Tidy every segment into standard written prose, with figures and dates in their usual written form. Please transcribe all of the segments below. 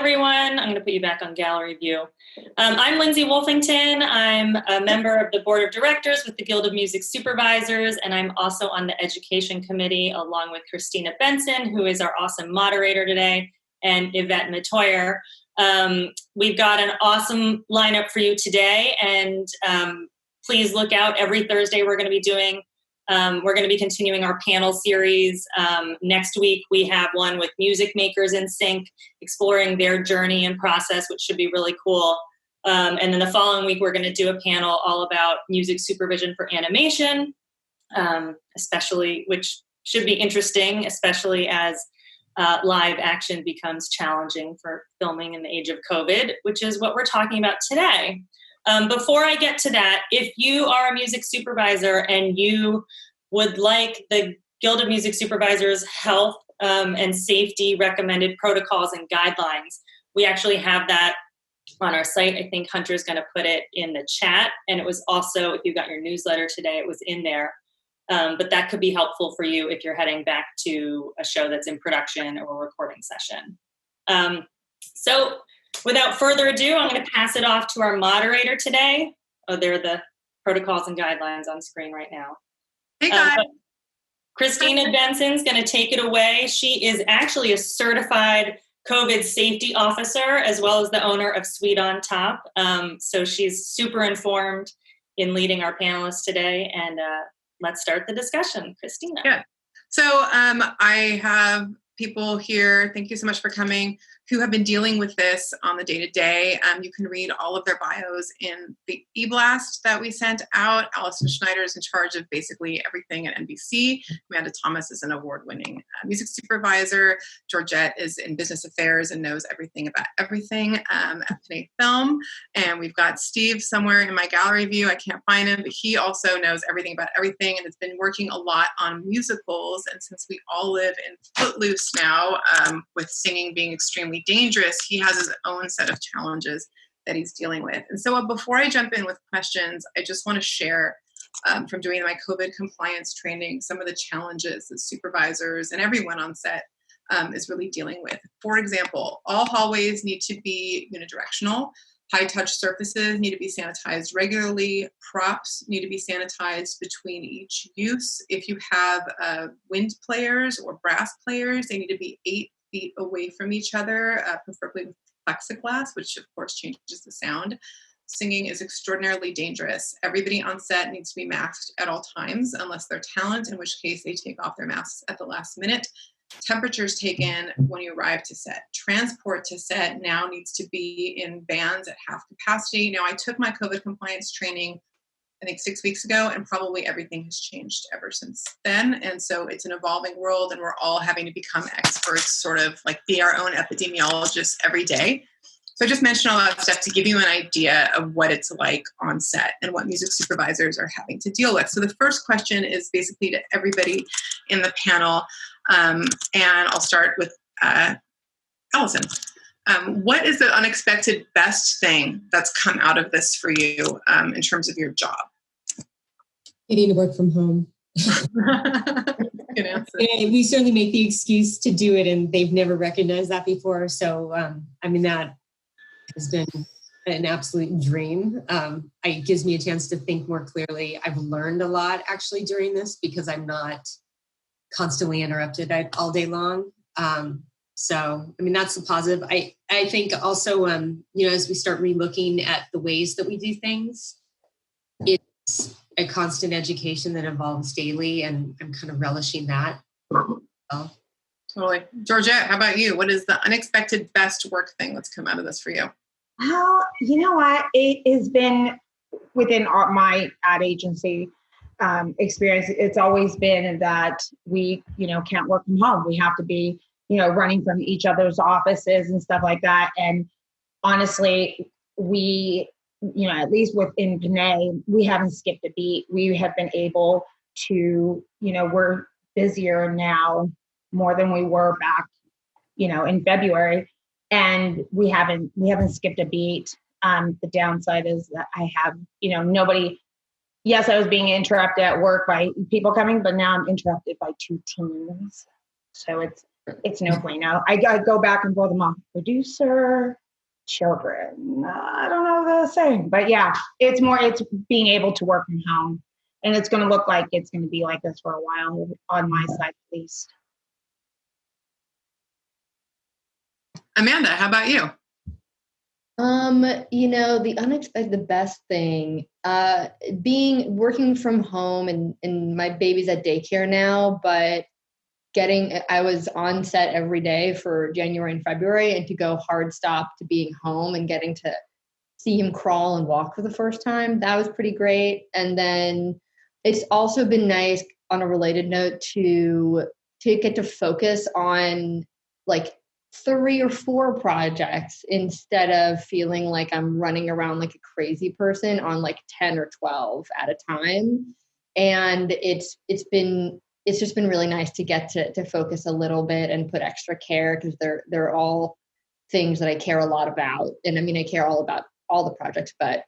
everyone. I'm going to put you back on gallery view. I'm Lindsay Wolfington. I'm a member of the board of directors with the Guild of Music Supervisors, and I'm also on the education committee along with Christina Benson, who is our awesome moderator today, and Yvette Metoyer. We've got an awesome lineup for you today, and please look out. Every Thursday we're going to be continuing our panel series. Next week, we have one with music makers in sync, exploring their journey and process, which should be really cool. And then the following week, we're going to do a panel all about music supervision for animation, which should be interesting, especially as live action becomes challenging for filming in the age of COVID, which is what we're talking about today. Before I get to that, if you are a music supervisor and you would like the Guild of Music Supervisors health and safety recommended protocols and guidelines, we actually have that on our site. I think Hunter's going to put it in the chat. And it was also, if you got your newsletter today, it was in there. But that could be helpful for you if you're heading back to a show that's in production or a recording session. So without further ado, I'm going to pass it off to our moderator today. Oh, there are the protocols and guidelines on screen right now. Hey guys. Christina Benson's going to take it away. She is actually a certified COVID safety officer, as well as the owner of Sweet on Top. So she's super informed in leading our panelists today. And let's start the discussion. Christina. Yeah. So I have people here, thank you so much for coming, who have been dealing with this on the day-to-day. You can read all of their bios in the e-blast that we sent out. Alicen Schneider is in charge of basically everything at NBC. Amanda Thomas is an award-winning music supervisor. Georgette is in business affairs and knows everything about everything at Panay Film. And we've got Steve somewhere in my gallery view. I can't find him, but he also knows everything about everything and has been working a lot on musicals. And since we all live in Footloose now, with singing being extremely dangerous, he has his own set of challenges that he's dealing with. And so before I jump in with questions, I just want to share from doing my COVID compliance training some of the challenges that supervisors and everyone on set is really dealing with. For example, all hallways need to be unidirectional. High-touch surfaces need to be sanitized regularly. Props need to be sanitized between each use. If you have wind players or brass players, they need to be 8 feet away from each other, preferably with plexiglass, which of course changes the sound. Singing is extraordinarily dangerous. Everybody on set needs to be masked at all times, unless they're talent, in which case they take off their masks at the last minute. Temperatures taken when you arrive to set. Transport to set now needs to be in vans at half capacity. Now, I took my COVID compliance training, I think 6 weeks ago, and probably everything has changed ever since then. And so it's an evolving world, and we're all having to become experts, sort of like be our own epidemiologists every day. So I just mentioned all that stuff to give you an idea of what it's like on set and what music supervisors are having to deal with. So the first question is basically to everybody in the panel. And I'll start with Alicen. What is the unexpected best thing that's come out of this for you in terms of your job? Getting to work from home. Good answer. We certainly make the excuse to do it, and they've never recognized that before. So, that has been an absolute dream. It gives me a chance to think more clearly. I've learned a lot actually during this because I'm not constantly interrupted all day long. So, that's a positive. I think also, as we start re-looking at the ways that we do things, it's a constant education that evolves daily, and I'm kind of relishing that. So. Totally. Georgette, how about you? What is the unexpected best work thing that's come out of this for you? Well, you know what? It has been within my ad agency experience. It's always been that we, can't work from home. We have to be, running from each other's offices and stuff like that. And honestly, we, at least within Panay, we haven't skipped a beat. We have been able to, we're busier now more than we were back, in February. And we haven't skipped a beat. The downside is that I have, nobody. Yes, I was being interrupted at work by people coming, but now I'm interrupted by 2 teams. So it's no bueno. I go back and forth among producer, children. I don't know the same, but yeah, it's being able to work from home, and it's going to look like it's going to be like this for a while on my side, at least. Amanda, how about you? The best thing, working from home, and my baby's at daycare now, but I was on set every day for January and February, and to go hard stop to being home and getting to see him crawl and walk for the first time, that was pretty great. And then it's also been nice, on a related note, to get to focus on like 3 or 4 projects instead of feeling like I'm running around like a crazy person on like 10 or 12 at a time. And it's just been really nice to get to focus a little bit and put extra care, because they're all things that I care a lot about. And I mean, I care all about all the projects, but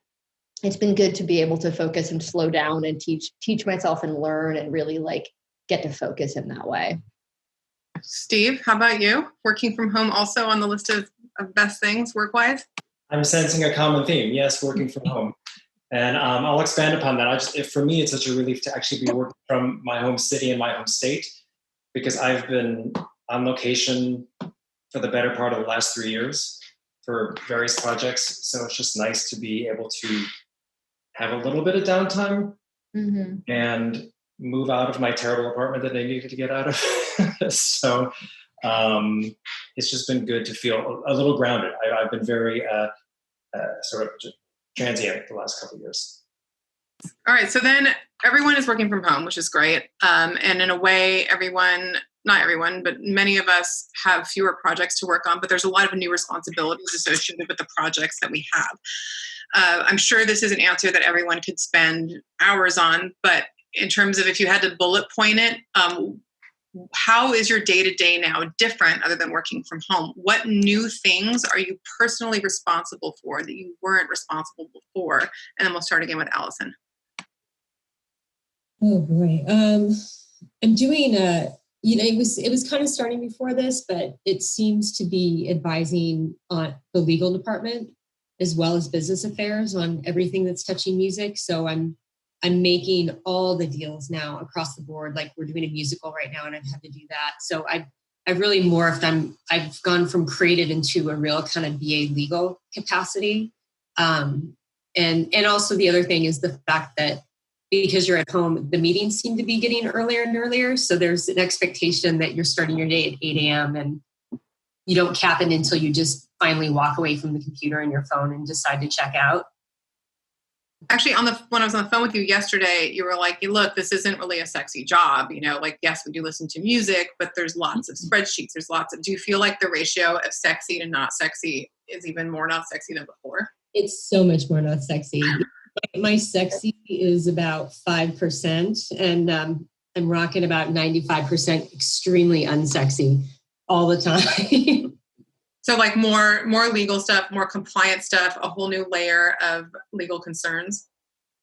it's been good to be able to focus and slow down and teach myself and learn and really like get to focus in that way. Steve, how about you? Working from home also on the list of best things work-wise? I'm sensing a common theme. Yes, working from home. And I'll expand upon that. For me, it's such a relief to actually be working from my home city and my home state, because I've been on location for the better part of the last 3 years for various projects. So it's just nice to be able to have a little bit of downtime and move out of my terrible apartment that I needed to get out of. So it's just been good to feel a little grounded. I've been very sort of transient the last couple of years. All right, so then everyone is working from home, which is great. And in a way, not everyone, but many of us have fewer projects to work on, but there's a lot of new responsibilities associated with the projects that we have. I'm sure this is an answer that everyone could spend hours on, but in terms of if you had to bullet point it, how is your day-to-day now different other than working from home? What new things are you personally responsible for that you weren't responsible before? And then we'll start again with Alicen. Oh boy. I'm doing it was kind of starting before this, but it seems to be advising on the legal department as well as business affairs on everything that's touching music. So I'm making all the deals now across the board. Like we're doing a musical right now and I've had to do that. So I've really morphed. I've gone from creative into a real kind of BA legal capacity. And also the other thing is the fact that because you're at home, the meetings seem to be getting earlier and earlier. So there's an expectation that you're starting your day at 8 a.m. and you don't cap it until you just finally walk away from the computer and your phone and decide to check out. Actually, when I was on the phone with you yesterday, you were like, look, this isn't really a sexy job. Like, yes, we do listen to music, but there's lots of spreadsheets. Do you feel like the ratio of sexy to not sexy is even more not sexy than before? It's so much more not sexy. My sexy is about 5%, and I'm rocking about 95% extremely unsexy all the time. So like more legal stuff, more compliance stuff, a whole new layer of legal concerns.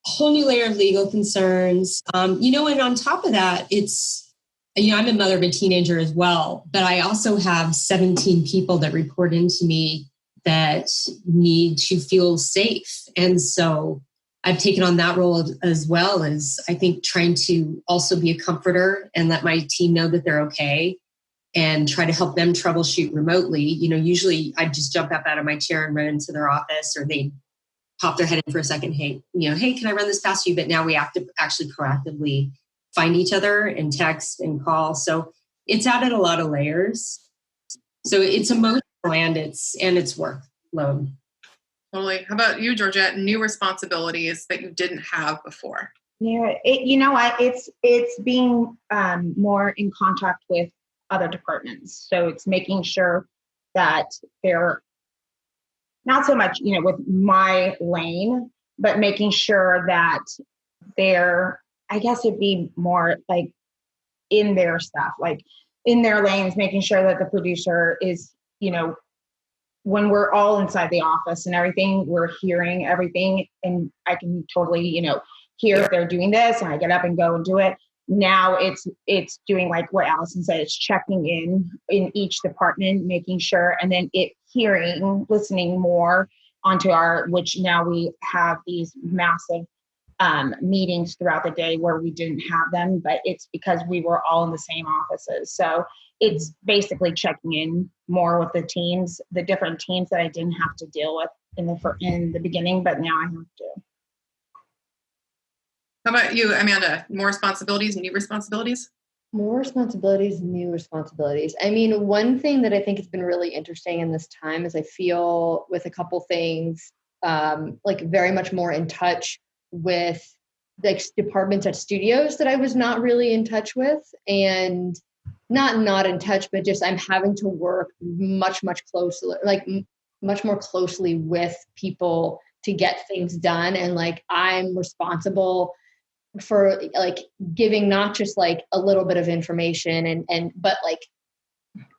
A whole new layer of legal concerns. And on top of that, it's, I'm a mother of a teenager as well, but I also have 17 people that report into me that need to feel safe. And so I've taken on that role as well as I think trying to also be a comforter and let my team know that they're okay and try to help them troubleshoot remotely. Usually I'd just jump up out of my chair and run into their office, or they'd pop their head in for a second. Hey, can I run this past you? But now we have to actually proactively find each other and text and call. So it's added a lot of layers. So it's emotional and it's workload. Totally. How about you, Georgette? New responsibilities that you didn't have before? Yeah, it's being more in contact with other departments. So it's making sure that they're not so much, with my lane, but making sure that they're, I guess it'd be more like in their stuff, like in their lanes, making sure that the producer is, when we're all inside the office and everything, we're hearing everything, and I can totally, hear if they're doing this, and I get up and go and do it. now it's doing like what Alicen said, it's checking in each department, making sure, and then listening more onto which now we have these massive meetings throughout the day where we didn't have them, but it's because we were all in the same offices. So it's basically checking in more with the different teams that I didn't have to deal with in the beginning, but now I have to. How about you, Amanda? More responsibilities, new responsibilities? More responsibilities, new responsibilities. I mean, one thing that I think has been really interesting in this time is I feel with a couple things, like very much more in touch with like departments at studios that I was not really in touch with, and not in touch, but just I'm having to work much more closely with people to get things done. And like, I'm responsible for like giving not just like a little bit of information but like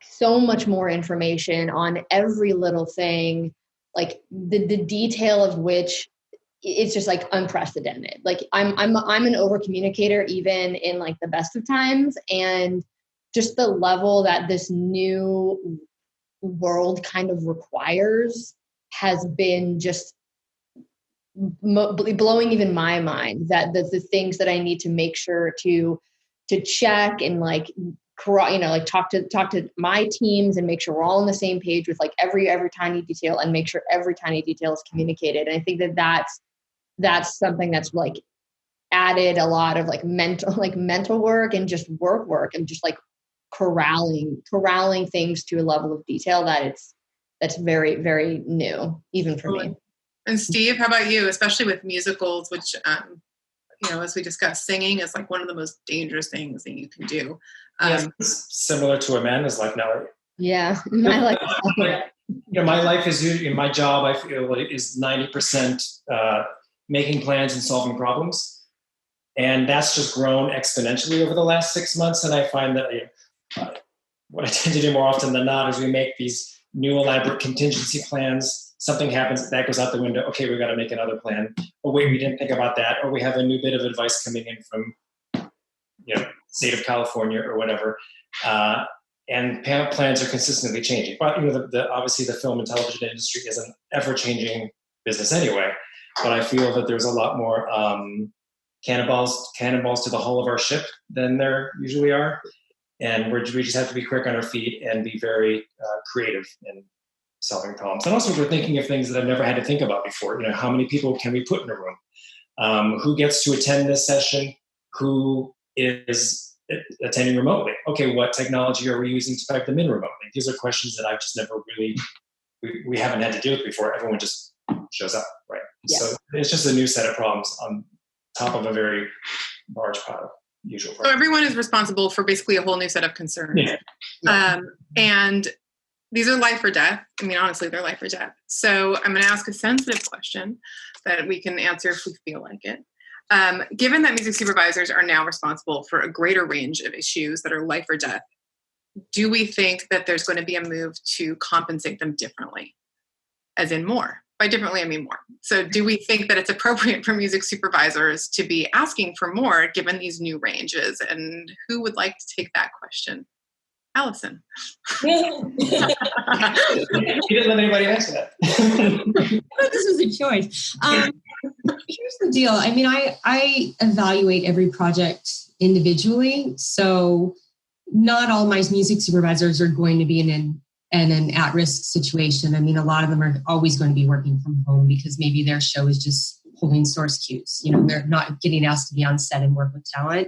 so much more information on every little thing, like the detail of which it's just like unprecedented. Like I'm an over communicator even in like the best of times, and just the level that this new world kind of requires has been just blowing even my mind, that the things that I need to make sure to check and like, like talk to my teams and make sure we're all on the same page with like every tiny detail, and make sure every tiny detail is communicated. And I think that's something that's like added a lot of like mental work and just work and just like corralling things to a level of detail that's very, very new, even for me. And Steve, how about you, especially with musicals, which, as we discussed, singing is like one of the most dangerous things that you can do. Similar to Amanda's life now. Yeah, my life. My life is usually, my job, I feel, is 90% making plans and solving problems. And that's just grown exponentially over the last 6 months. And I find that what I tend to do more often than not is we make these new elaborate contingency plans. Something happens, that goes out the window. Okay, we've got to make another plan. Oh, wait, we didn't think about that. Or we have a new bit of advice coming in from, state of California or whatever. And plans are consistently changing. But, obviously the film and television industry is an ever-changing business anyway. But I feel that there's a lot more cannonballs to the hull of our ship than there usually are. And we just have to be quick on our feet and be very creative in solving problems. And also we're thinking of things that I've never had to think about before. How many people can we put in a room? Who gets to attend this session? Who is attending remotely? Okay, what technology are we using to type them in remotely? These are questions that I've just never really, we haven't had to deal with before. Everyone just shows up, right? Yeah. So it's just a new set of problems on top of a very large pile of usual problems. So everyone is responsible for basically a whole new set of concerns. Yeah. And these are life or death. I mean, honestly, they're life or death. So I'm going to ask a sensitive question that we can answer if we feel like it. Given that music supervisors are now responsible for a greater range of issues that are life or death, do we think that there's going to be a move to compensate them differently? As in more. By differently, I mean more. So do we think that it's appropriate for music supervisors to be asking for more given these new ranges? And who would like to take that question? Alicen. You didn't let anybody answer that. I thought this was a choice. Here's the deal. I mean, I evaluate every project individually. So not all my music supervisors are going to be in an at-risk situation. I mean, a lot of them are always going to be working from home because maybe their show is just holding source cues. They're not getting asked to be on set and work with talent.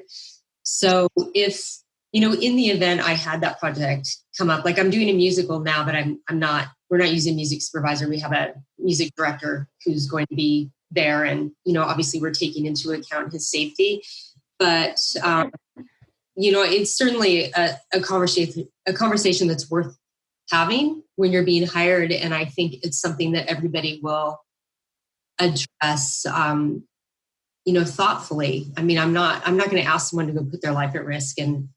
So if, in the event I had that project come up, like I'm doing a musical now, but we're not using a music supervisor. We have a music director who's going to be there. And, obviously we're taking into account his safety, but, it's certainly a conversation that's worth having when you're being hired. And I think it's something that everybody will address, thoughtfully. I mean, I'm not going to ask someone to go put their life at risk and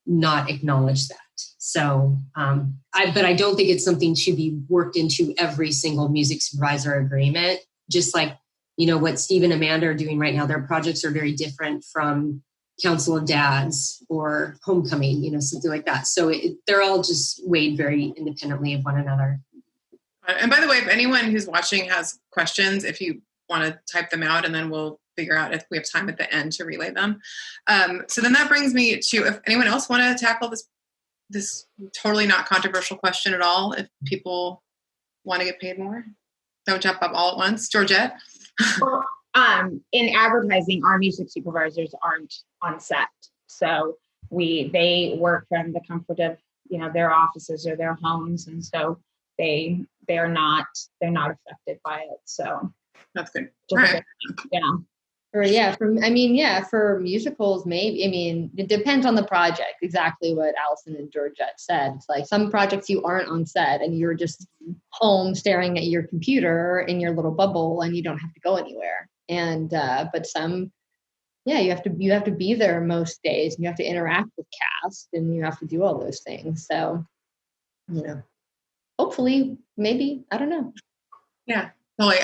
not acknowledge that. So, but I don't think it's something to be worked into every single music supervisor agreement. Just like, what Steve and Amanda are doing right now, their projects are very different from Council of Dads or Homecoming, something like that. So they're all just weighed very independently of one another. And by the way, if anyone who's watching has questions, if you want to type them out, and then we'll figure out if we have time at the end to relay them. So then that brings me to, if anyone else want to tackle this totally not controversial question at all, if people want to get paid more, don't jump up all at once. Georgette? Well, in advertising, our music supervisors aren't on set. So they work from the comfort of, their offices or their homes. And so they're not affected by it. So that's good. All right. Yeah. For musicals, maybe, it depends on the project, exactly what Alicen and Georgette said. It's like some projects you aren't on set and you're just home staring at your computer in your little bubble and you don't have to go anywhere. And, but some, you have to be there most days and you have to interact with cast and you have to do all those things. So, hopefully, maybe, I don't know. Yeah, totally.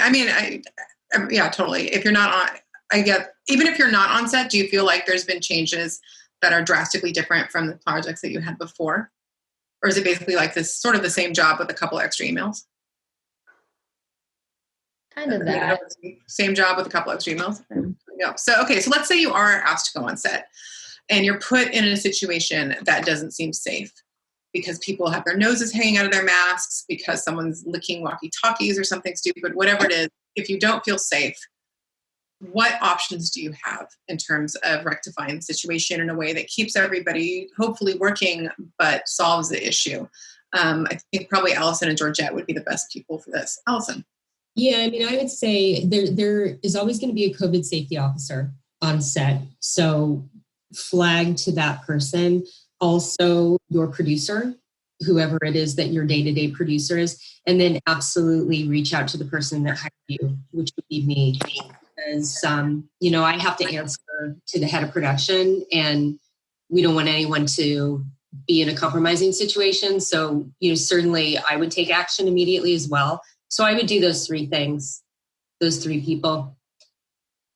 Totally. If you're not on, even if you're not on set, do you feel like there's been changes that are drastically different from the projects that you had before? Or is it basically like this sort of the same job with a couple extra emails? Kind of that. Same job with a couple extra emails? Yeah. So let's say you are asked to go on set and you're put in a situation that doesn't seem safe because people have their noses hanging out of their masks, because someone's licking walkie-talkies or something stupid, whatever it is. If you don't feel safe, what options do you have in terms of rectifying the situation in a way that keeps everybody hopefully working but solves the issue? I think probably Alicen and Georgette would be the best people for this. Alicen. Yeah, I would say there is always going to be a COVID safety officer on set. So flag to that person. Also your producer, whoever it is that your day-to-day producer is, and then absolutely reach out to the person that hired you, which would be me. Because, I have to answer to the head of production and we don't want anyone to be in a compromising situation. So, certainly I would take action immediately as well. So I would do those three things, those three people.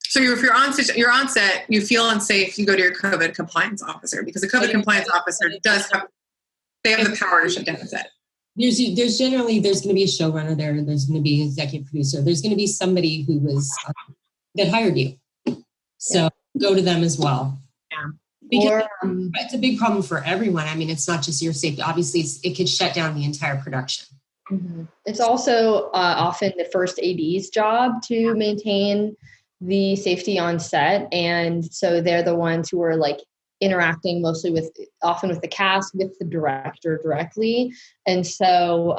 So if you're on set, you feel unsafe, you go to your COVID compliance officer, because the COVID compliance officer they have the power to shut down the set. There's going to be a showrunner there. There's going to be an executive producer. There's going to be somebody who was that hired you. So go to them as well. Yeah. Because it's a big problem for everyone. It's not just your safety. Obviously, it could shut down the entire production. Mm-hmm. It's also often the first AD's job to maintain the safety on set. And so they're the ones who are like interacting often with the cast, with the director directly. And so,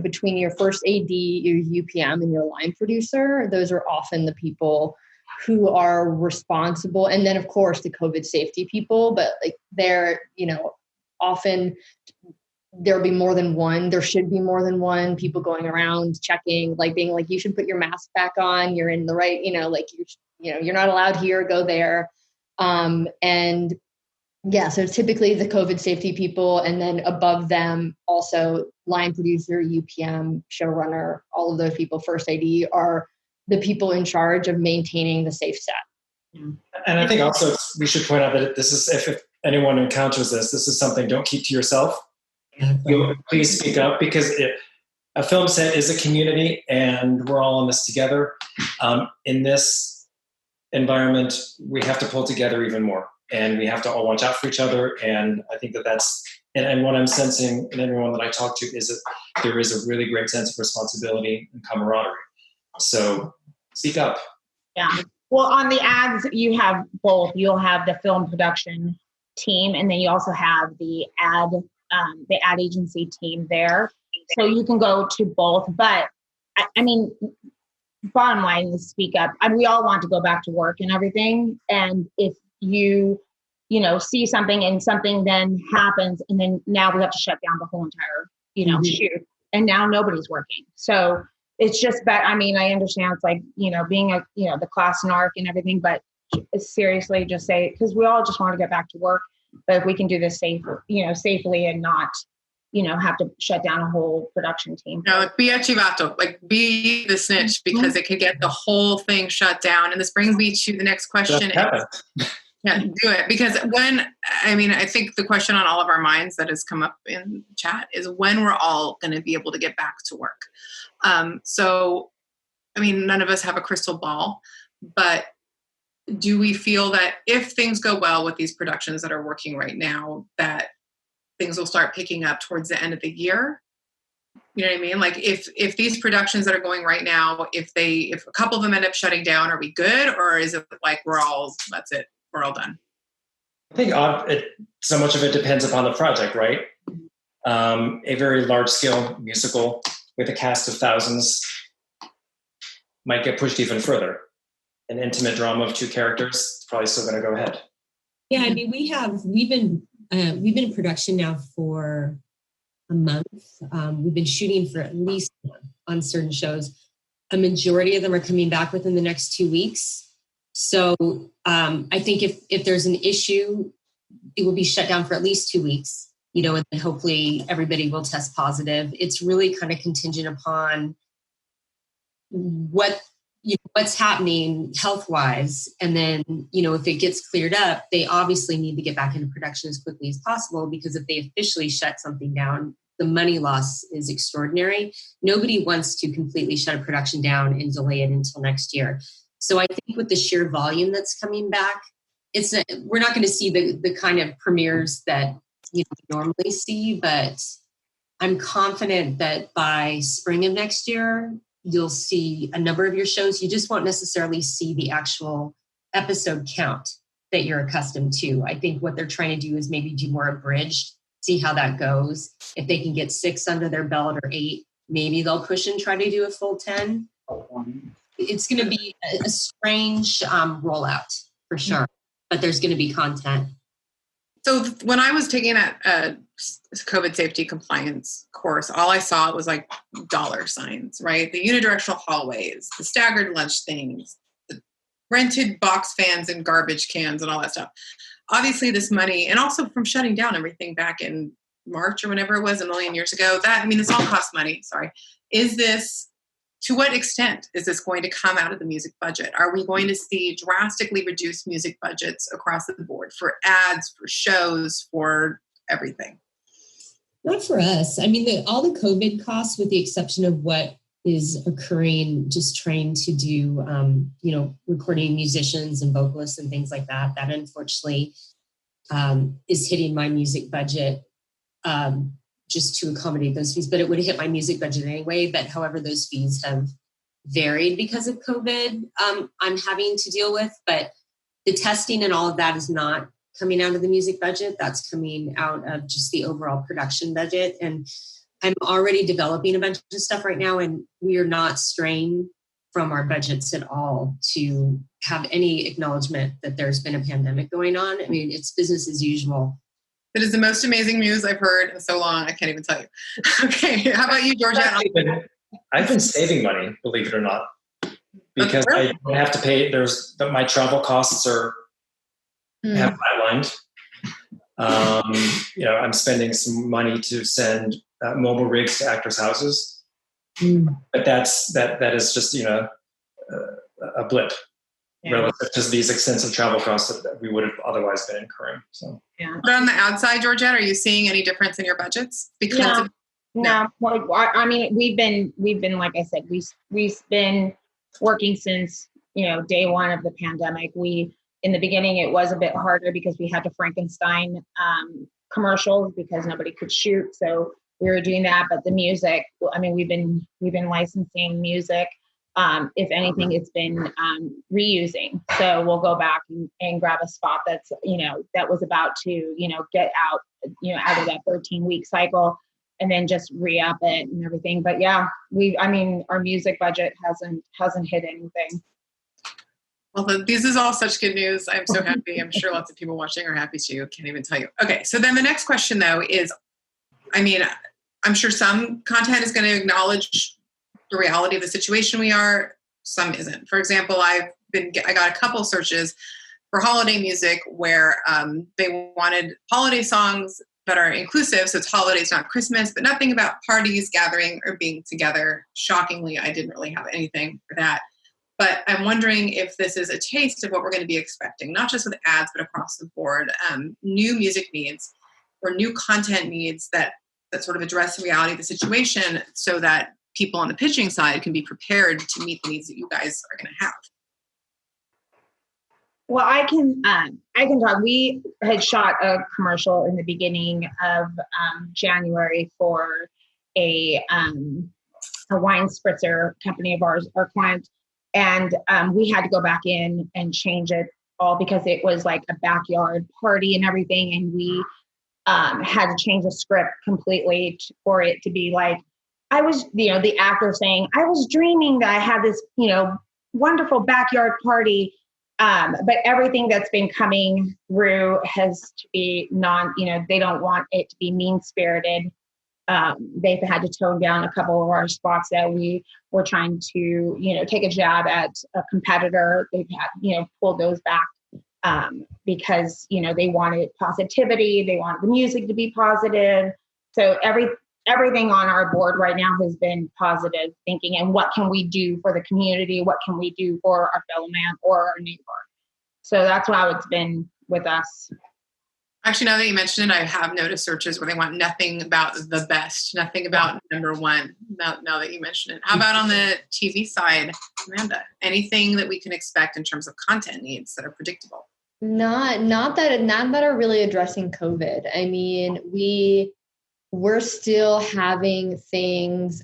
between your first AD, your UPM, and your line producer, those are often the people who are responsible. And then of course the COVID safety people, but like they're, often there'll be more than one, there should be more than one people going around checking, like being like, you should put your mask back on. You're in the right, you're not allowed here, go there. So typically the COVID safety people, and then above them also line producer, UPM, showrunner, all of those people, first AD, are the people in charge of maintaining the safe set. And I think also we should point out that this is, if anyone encounters this is something don't keep to yourself. Please speak up, because a film set is a community and we're all in this together. In this environment, we have to pull together even more, and we have to all watch out for each other. And I think that's, and what I'm sensing in everyone that I talk to is that there is a really great sense of responsibility and camaraderie. So speak up. Yeah. Well, on the ads, you have both. You'll have the film production team, and then you also have the ad agency team there. So you can go to both. But bottom line is speak up. We all want to go back to work and everything. And if you see something and something then happens, and then now we have to shut down the whole entire, shoot, and now nobody's working. So it's just, I understand it's like, being the class narc and everything, but seriously just say, because we all just want to get back to work. But if we can do this safely and not, have to shut down a whole production team. No, be a chivato, be the snitch, because it could get the whole thing shut down. And this brings me to the next question. Yeah, do it. Because I think the question on all of our minds that has come up in chat is when we're all going to be able to get back to work. So, none of us have a crystal ball, but do we feel that if things go well with these productions that are working right now, that things will start picking up towards the end of the year? You know what I mean? Like if these productions that are going right now, if a couple of them end up shutting down, are we good? Or is it like that's it, we're all done? I think so much of it depends upon the project, right? A very large-scale musical with a cast of thousands might get pushed even further. An intimate drama of 2 characters is probably still going to go ahead. Yeah, we've been in production now for a month. We've been shooting for at least a month on certain shows. A majority of them are coming back within the next 2 weeks. So I think if there's an issue, it will be shut down for at least 2 weeks, and then hopefully everybody will test positive. It's really kind of contingent upon what's happening health-wise. And then, if it gets cleared up, they obviously need to get back into production as quickly as possible, because if they officially shut something down, the money loss is extraordinary. Nobody wants to completely shut a production down and delay it until next year. So I think with the sheer volume that's coming back, we're not going to see the kind of premieres that we normally see, but I'm confident that by spring of next year, you'll see a number of your shows. You just won't necessarily see the actual episode count that you're accustomed to. I think what they're trying to do is maybe do more abridged, see how that goes. If they can get 6 under their belt or 8, maybe they'll push and try to do a full 10. It's going to be a strange rollout for sure, but there's going to be content. So when I was taking a COVID safety compliance course, all I saw was like dollar signs, right? The unidirectional hallways, the staggered lunch things, the rented box fans and garbage cans and all that stuff. Obviously this money, and also from shutting down everything back in March or whenever it was a million years ago, this all costs money. Sorry. To what extent is this going to come out of the music budget? Are we going to see drastically reduced music budgets across the board for ads, for shows, for everything? Not for us. All the COVID costs, with the exception of what is occurring, just trying to do, recording musicians and vocalists and things like that, that unfortunately is hitting my music budget just to accommodate those fees. But it would hit my music budget anyway. But however, those fees have varied because of COVID, I'm having to deal with. But the testing and all of that is not coming out of the music budget. That's coming out of just the overall production budget. And I'm already developing a bunch of stuff right now, and we are not straying from our budgets at all to have any acknowledgement that there's been a pandemic going on. It's business as usual. It is the most amazing news I've heard in so long. I can't even tell you. Okay, how about you, Georgette? I've been saving money, believe it or not, because I don't have to pay. My travel costs are have flatlined. I'm spending some money to send mobile rigs to actors' houses, but that is just a blip relative to these extensive travel costs that we would have otherwise been incurring. So, But on the outside, Georgette, are you seeing any difference in your budgets? No. We've been like I said, we've been working since day one of the pandemic. In the beginning, it was a bit harder because we had to Frankenstein commercials because nobody could shoot. So we were doing that. But the music, we've been licensing music. If anything, it's been reusing. So we'll go back and grab a spot that's, that was about to, get out, out of that 13-week cycle, and then just re-up it and everything. But yeah, our music budget hasn't hit anything. Well, this is all such good news. I'm so happy. I'm sure lots of people watching are happy too. Can't even tell you. Okay, so then the next question though is, I'm sure some content is going to acknowledge the reality of the situation we are. Some isn't. For example, I got a couple searches for holiday music where they wanted holiday songs that are inclusive. So it's holidays, not Christmas, but nothing about parties, gathering, or being together. Shockingly, I didn't really have anything for that. But I'm wondering if this is a taste of what we're going to be expecting, not just with ads, but across the board. New music needs or new content needs that sort of address the reality of the situation so that people on the pitching side can be prepared to meet the needs that you guys are going to have. Well, I can talk. We had shot a commercial in the beginning of January for a wine spritzer company of ours, our client, and we had to go back in and change it all because it was like a backyard party and everything, and we had to change the script completely for it to be like, I was, the actor saying, I was dreaming that I had this, wonderful backyard party. But everything that's been coming through has to be they don't want it to be mean-spirited. They've had to tone down a couple of our spots that we were trying to, take a jab at a competitor. They've had, pulled those back because, they wanted positivity. They wanted the music to be positive. So everything on our board right now has been positive thinking, and what can we do for the community? What can we do for our fellow man or our neighbor? So that's how it's been with us. Actually, now that you mentioned it, I have noticed searches where they want nothing about the best, nothing about number one, now that you mentioned it. How about on the TV side, Amanda? Anything that we can expect in terms of content needs that are predictable? Not that are really addressing COVID. I mean, we're still having things.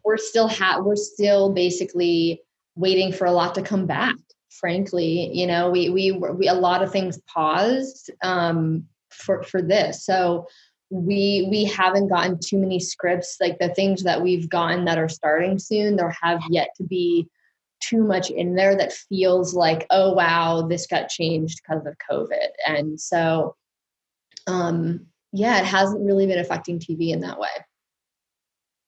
We're still basically waiting for a lot to come back. Frankly, we a lot of things paused for this. So we haven't gotten too many scripts. Like the things that we've gotten that are starting soon, there have yet to be too much in there that feels like, oh wow, this got changed because of COVID. And so it hasn't really been affecting TV in that way.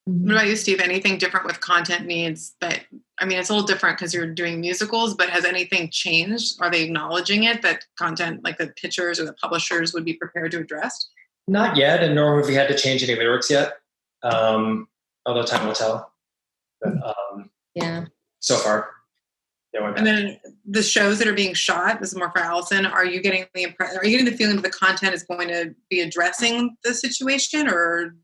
What about you, Steve? Anything different with content needs it's a little different because you're doing musicals, but has anything changed? Are they acknowledging it, that content, like the pitchers or the publishers, would be prepared to address? Not yet, and nor have we had to change any lyrics yet, although time will tell. But, so far. And then the shows that are being shot, this is more for Alicen, are you getting the feeling that the content is going to be addressing the situation, or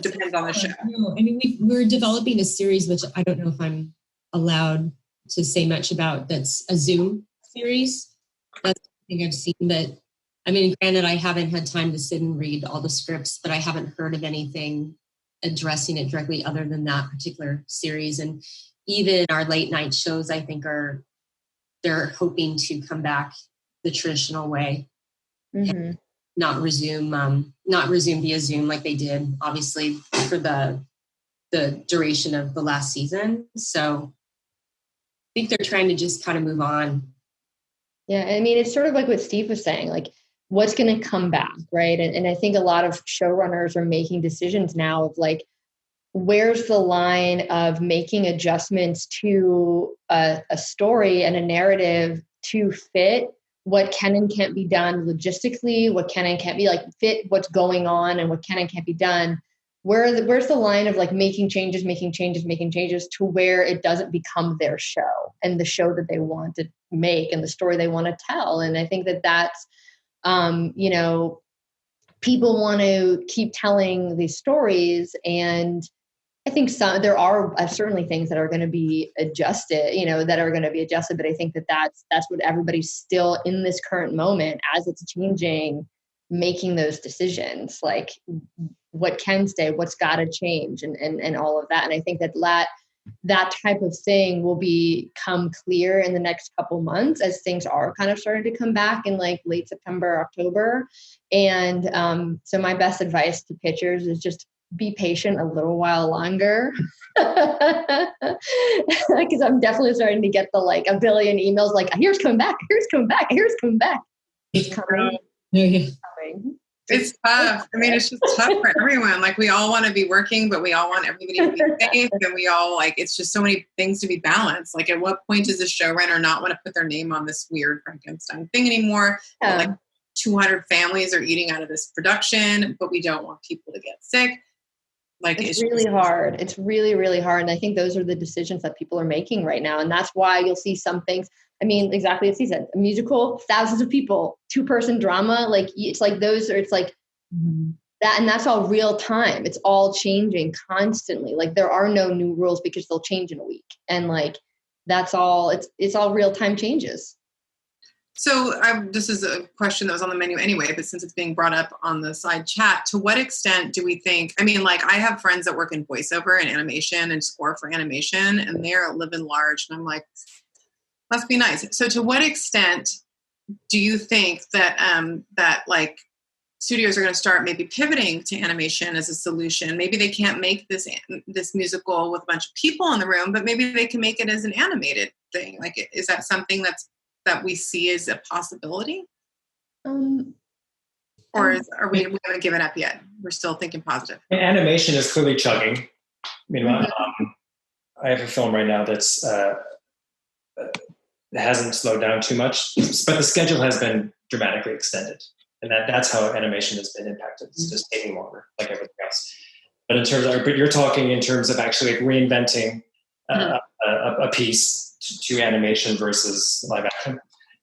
depends on the show? No, we're developing a series, which I don't know if I'm allowed to say much about. That's a Zoom series. That's something I've seen, but granted, I haven't had time to sit and read all the scripts, but I haven't heard of anything addressing it directly other than that particular series. And even our late night shows, I think they're hoping to come back the traditional way. Mm-hmm. Not resume via Zoom like they did, obviously, for the duration of the last season. So I think they're trying to just kind of move on. Yeah, it's sort of like what Steve was saying, like what's going to come back, right? And I think a lot of showrunners are making decisions now of like, where's the line of making adjustments to a story and a narrative to fit what can and can't be done logistically, what can and can't be fit what's going on and what can and can't be done. Where's the line of like making changes to where it doesn't become their show and the show that they want to make and the story they want to tell. And I think that's, people want to keep telling these stories, and I think there are certainly things that are going to be adjusted, but I think that's what everybody's still in this current moment as it's changing, making those decisions, like what can stay, what's got to change, and all of that. And I think that type of thing will become clear in the next couple months as things are kind of starting to come back in like late September, October. And so my best advice to pitchers is just be patient a little while longer, because I'm definitely starting to get a billion emails like, here's coming back. It's coming. It's coming. It's tough. It's just tough for everyone. Like we all want to be working, but we all want everybody to be safe, and we all it's just so many things to be balanced. Like at what point does the showrunner not want to put their name on this weird Frankenstein thing anymore? Yeah. 200 families are eating out of this production, but we don't want people to get sick. like it's issues? really hard. It's really, really hard. And I think those are the decisions that people are making right now. And that's why you'll see some things. I mean, exactly as he said, a musical, thousands of people, 2-person drama, like it's like those, or it's like that, and that's all real time. It's all changing constantly. Like there are no new rules because they'll change in a week. And like, that's all, it's all real time changes. So this is a question that was on the menu anyway, but since it's being brought up on the side chat, to what extent do we think, I mean, like I have friends that work in voiceover and animation and score for animation, and they're living large. And I'm like, must be nice. So to what extent do you think that, that like studios are going to start maybe pivoting to animation as a solution? Maybe they can't make this musical with a bunch of people in the room, but maybe they can make it as an animated thing. Like, is that something that we see as a possibility? Or we haven't given up yet? We're still thinking positive. Animation is clearly chugging. I mean, I have a film right now that's hasn't slowed down too much, but the schedule has been dramatically extended. And that's how animation has been impacted. It's just taking longer, like everything else. But in terms of, but you're talking in terms of actually like reinventing a piece to animation versus live action.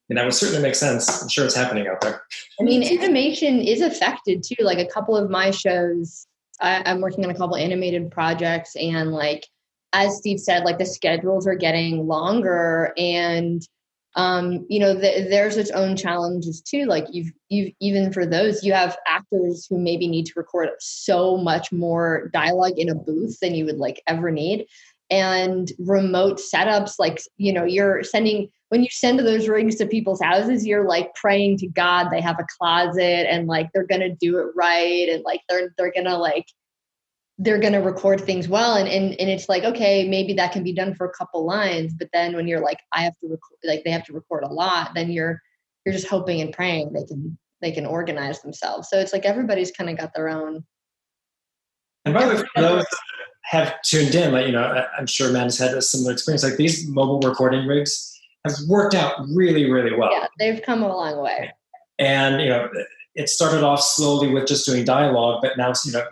And that would certainly make sense. I'm sure it's happening out there. I mean, animation is affected too. Like a couple of my shows, I'm working on a couple animated projects, and like, as Steve said, like the schedules are getting longer, and you know, there's its own challenges too. Like you've even for those, you have actors who maybe need to record so much more dialogue in a booth than you would like ever need. And remote setups, like, you know, when you send those rigs to people's houses, you're like praying to God they have a closet and like they're going to do it right. And like they're going to record things well. And it's like, okay, maybe that can be done for a couple lines. But then when you're like, I have to record, like they have to record a lot, then you're just hoping and praying they can organize themselves. So it's like everybody's kind of got their own. And by the way, for those that have tuned in, like, you know, I'm sure Amanda's had a similar experience. Like these mobile recording rigs have worked out really, really well. Yeah, they've come a long way. And, you know, it started off slowly with just doing dialogue, but now, you know,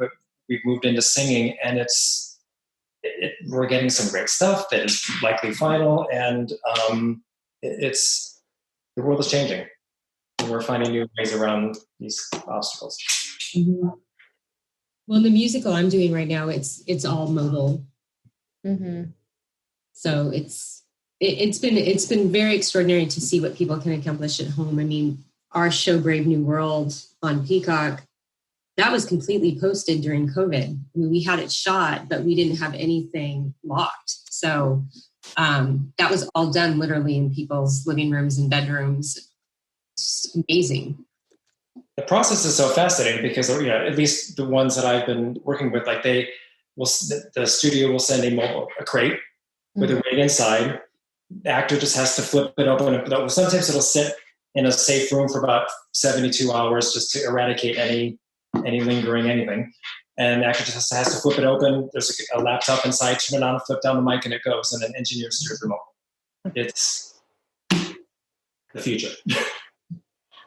we've moved into singing, and we're getting some great stuff that is likely final, and the world is changing. And we're finding new ways around these obstacles. Mm-hmm. Well, in the musical I'm doing right now, it's all mobile. Mm-hmm. So it's been very extraordinary to see what people can accomplish at home. I mean, our show Brave New World on Peacock, that was completely posted during COVID. I mean, we had it shot, but we didn't have anything locked. So that was all done literally in people's living rooms and bedrooms. It's amazing. The process is so fascinating because, you know, at least the ones that I've been working with, like the studio will send a crate with a rig inside. The actor just has to flip it open. Sometimes it'll sit in a safe room for about 72 hours just to eradicate any lingering anything. And the actor just has to flip it open. There's a laptop inside, turn it on, flip down the mic, and it goes. And an engineer steers remote. It's the future.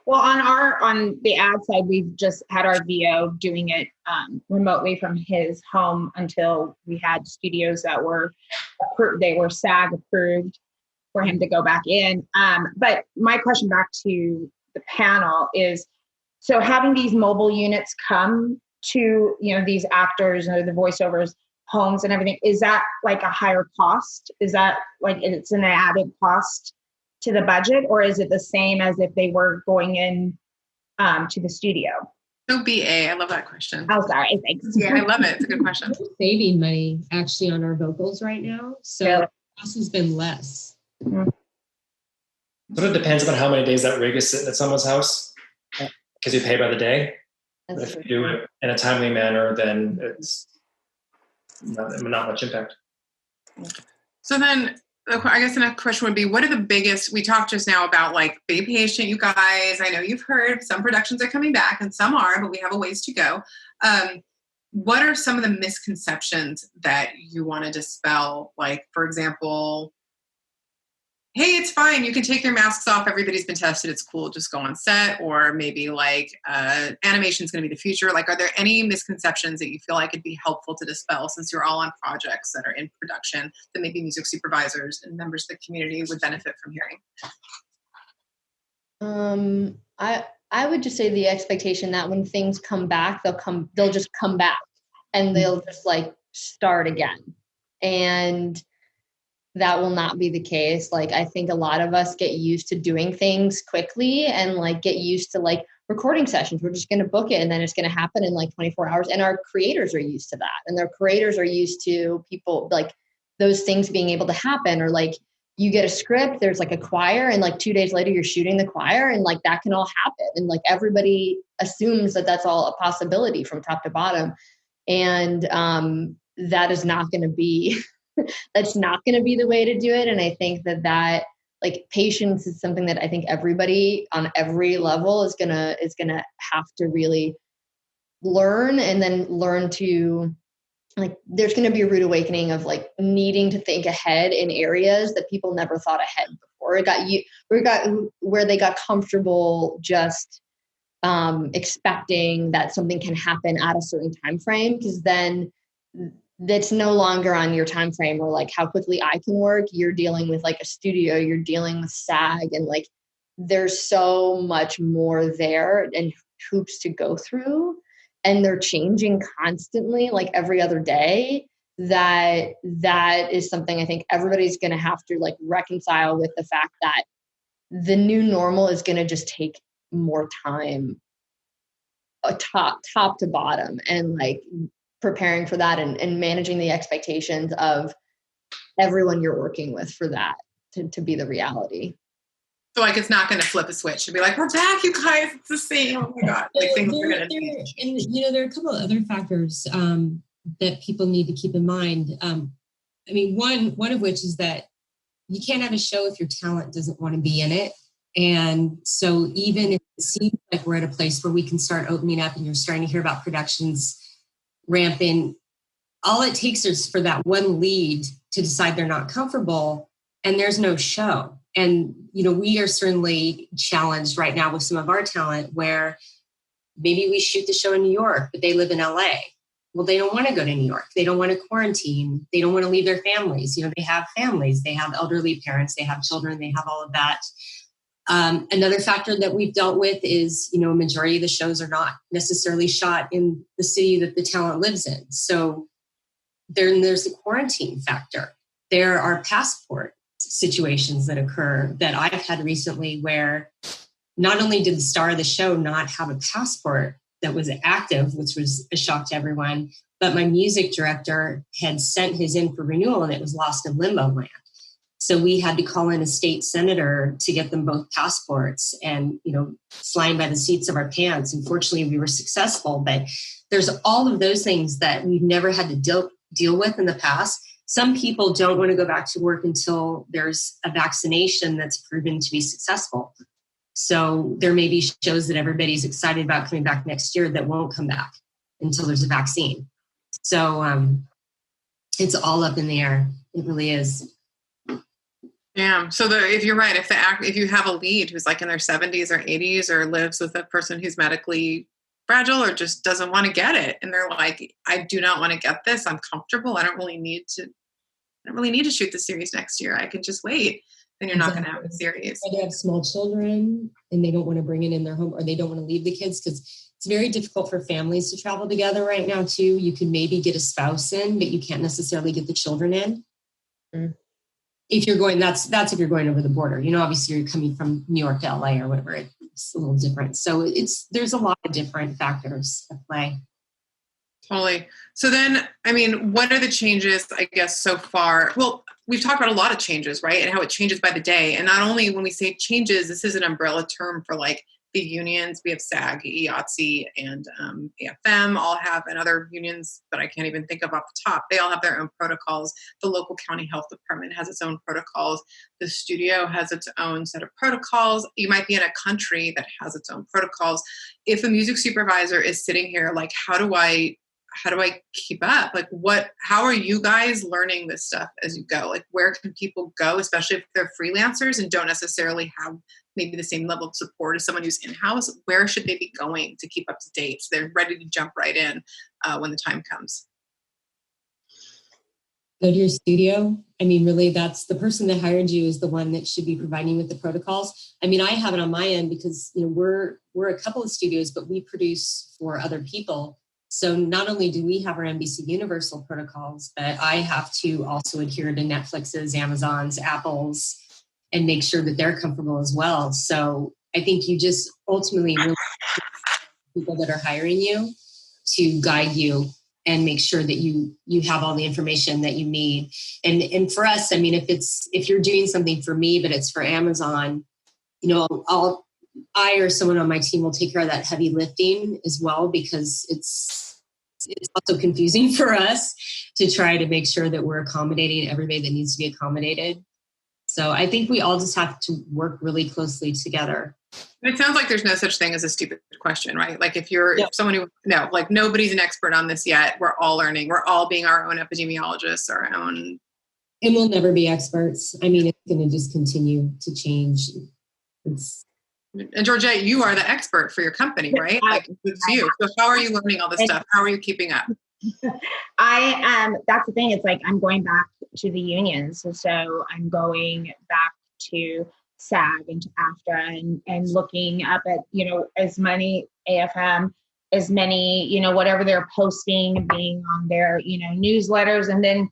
Well, on the ad side, we've just had our VO doing it remotely from his home until we had studios that were SAG approved for him to go back in. But my question back to the panel is, so having these mobile units come to, you know, these actors or the voiceovers homes and everything, is that like a higher cost? Is that like it's an added cost to the budget, or is it the same as if they were going in to the studio? So BA, I love that question. Oh, sorry, thanks. Yeah, I love it. It's a good question. We're saving money actually on our vocals right now, so Really? the cost has been less. Mm-hmm. Sort of depends on how many days that rig is sitting at someone's house, because you pay by the day. But if you do it in a timely manner, then it's not much impact. So then, I guess the next question would be, what are the biggest, we talked just now about like, be patient, you guys. I know you've heard some productions are coming back and some are, but we have a ways to go. What are some of the misconceptions that you want to dispel? Like, for example, hey, it's fine, you can take your masks off, everybody's been tested, it's cool, just go on set, or maybe like animation is going to be the future. Like, are there any misconceptions that you feel like it'd be helpful to dispel, since you're all on projects that are in production, that maybe music supervisors and members of the community would benefit from hearing? I would just say the expectation that when things come back, they'll just come back and they'll just like start again. And that will not be the case. Like, I think a lot of us get used to doing things quickly and like get used to like recording sessions. We're just going to book it and then it's going to happen in like 24 hours. And our creators are used to that. And their creators are used to people like those things being able to happen, or like you get a script, there's like a choir, and like 2 days later you're shooting the choir, and like that can all happen. And like everybody assumes that that's all a possibility from top to bottom. And that is not going to be that's not going to be the way to do it. And I think that like patience is something that I think everybody on every level is gonna have to really learn, and then learn to like, there's going to be a rude awakening of like needing to think ahead in areas that people never thought ahead before. Where they got comfortable just expecting that something can happen at a certain time frame, because then that's no longer on your time frame or like how quickly I can work. You're dealing with like a studio, you're dealing with SAG, and like there's so much more there and hoops to go through, and they're changing constantly, like every other day. That is something I think everybody's going to have to like reconcile with, the fact that the new normal is going to just take more time, top to bottom, and like preparing for that and managing the expectations of everyone you're working with for that to be the reality. So like, it's not going to flip a switch and be like, we're back, you guys, it's the same. Oh my God. Like, things are going to change. And there are a couple of other factors that people need to keep in mind. I mean, one of which is that you can't have a show if your talent doesn't want to be in it. And so even if it seems like we're at a place where we can start opening up and you're starting to hear about productions ramping, all it takes is for that one lead to decide they're not comfortable, and there's no show. And, we are certainly challenged right now with some of our talent where maybe we shoot the show in New York, but they live in LA. Well, they don't want to go to New York. They don't want to quarantine. They don't want to leave their families. They have families, they have elderly parents, they have children, they have all of that. Another factor that we've dealt with is, a majority of the shows are not necessarily shot in the city that the talent lives in. So there's the quarantine factor. There are passport situations that occur that I've had recently where not only did the star of the show not have a passport that was active, which was a shock to everyone, but my music director had sent his in for renewal and it was lost in limbo land. So we had to call in a state senator to get them both passports and, flying by the seats of our pants. Unfortunately, we were successful, but there's all of those things that we've never had to deal with in the past. Some people don't want to go back to work until there's a vaccination that's proven to be successful. So there may be shows that everybody's excited about coming back next year that won't come back until there's a vaccine. So it's all up in the air. It really is. Yeah. So if you're right, if you have a lead who's like in their 70s or 80s or lives with a person who's medically fragile or just doesn't want to get it, and they're like, I do not want to get this, I'm comfortable, I don't really need to shoot the series next year, I can just wait, then you're not going to have a series. Or they have small children and they don't want to bring it in their home, or they don't want to leave the kids, because it's very difficult for families to travel together right now too. You can maybe get a spouse in, but you can't necessarily get the children in. Mm. If you're going, that's if you're going over the border. Obviously you're coming from New York to LA or whatever. It's a little different. So there's a lot of different factors at play. Totally. So then, what are the changes, I guess, so far? Well, we've talked about a lot of changes, right? And how it changes by the day. And not only when we say changes, this is an umbrella term for like the unions. We have SAG, EOTC, and AFM all have, and other unions that I can't even think of off the top. They all have their own protocols. The local county health department has its own protocols. The studio has its own set of protocols. You might be in a country that has its own protocols. If a music supervisor is sitting here, like, how do I how do I keep up? Like how are you guys learning this stuff as you go? Like where can people go, especially if they're freelancers and don't necessarily have maybe the same level of support as someone who's in-house? Where should they be going to keep up to date so they're ready to jump right in when the time comes? Go to your studio. I mean, really, that's the person that hired you is the one that should be providing you with the protocols. I mean, I have it on my end because, you know, we're a couple of studios, but we produce for other people. So not only do we have our NBC Universal protocols, but I have to also adhere to Netflix's, Amazon's, Apple's, and make sure that they're comfortable as well. So I think you just ultimately really people that are hiring you to guide you and make sure that you have all the information that you need. And for us, I mean, if you're doing something for me, but it's for Amazon, you know, I or someone on my team will take care of that heavy lifting as well, because it's also confusing for us to try to make sure that we're accommodating everybody that needs to be accommodated. So I think we all just have to work really closely together. It sounds like there's no such thing as a stupid question, right? Like if someone who, no, like nobody's an expert on this yet. We're all learning. We're all being our own epidemiologists, our own. And we'll never be experts. I mean, it's going to just continue to change. And Georgette, you are the expert for your company, right? Like it's you. So how are you learning all this stuff? How are you keeping up? That's the thing. It's like I'm going back to the unions. So I'm going back to SAG and to AFTRA and looking up at, you know, as many AFM, as many, you know, whatever they're posting, being on their, you know, newsletters. And then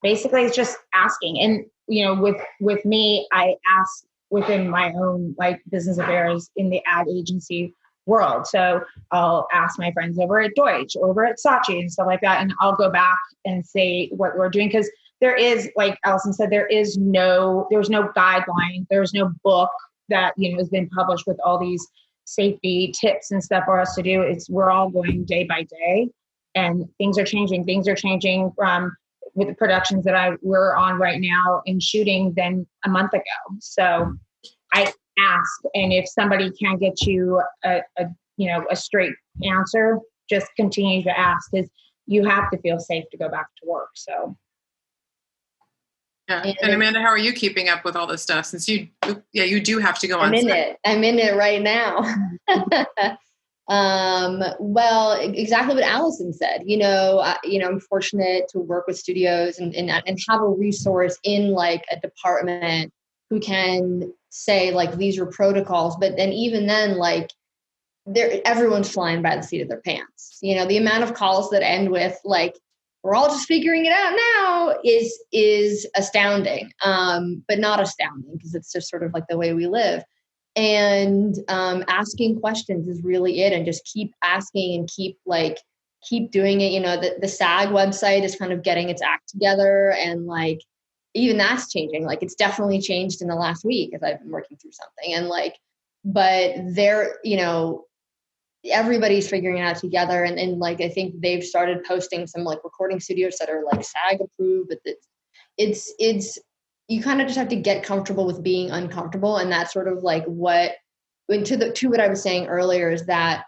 basically it's just asking. And, you know, with me, I ask within my own like business affairs in the ad agency world. So I'll ask my friends over at Deutsch, over at Saatchi and stuff like that. And I'll go back and say what we're doing. Because there is, like Alicen said, there's no guideline. There's no book that, you know, has been published with all these safety tips and stuff for us to do. We're all going day by day, and things are changing. Things are changing from with the productions that we're on right now in shooting than a month ago. So I ask, and if somebody can't get you a straight answer, just continue to ask, because you have to feel safe to go back to work. So. Yeah. And Amanda, how are you keeping up with all this stuff? Since you do have to go on. I'm in it right now. Well, exactly what Alicen said. I'm fortunate to work with studios and have a resource in like a department who can say like these are protocols. But then even then, like everyone's flying by the seat of their pants. You know, the amount of calls that end with like, we're all just figuring it out now is astounding, but not astounding because it's just sort of like the way we live. And asking questions is really it, and just keep asking and keep doing it. You know, the SAG website is kind of getting its act together, and like even that's changing. Like it's definitely changed in the last week as I've been working through something, and like, but there, you know, everybody's figuring it out together. And like, I think they've started posting some like recording studios that are like SAG approved, but it's, you kind of just have to get comfortable with being uncomfortable. And that's sort of like to what I was saying earlier is that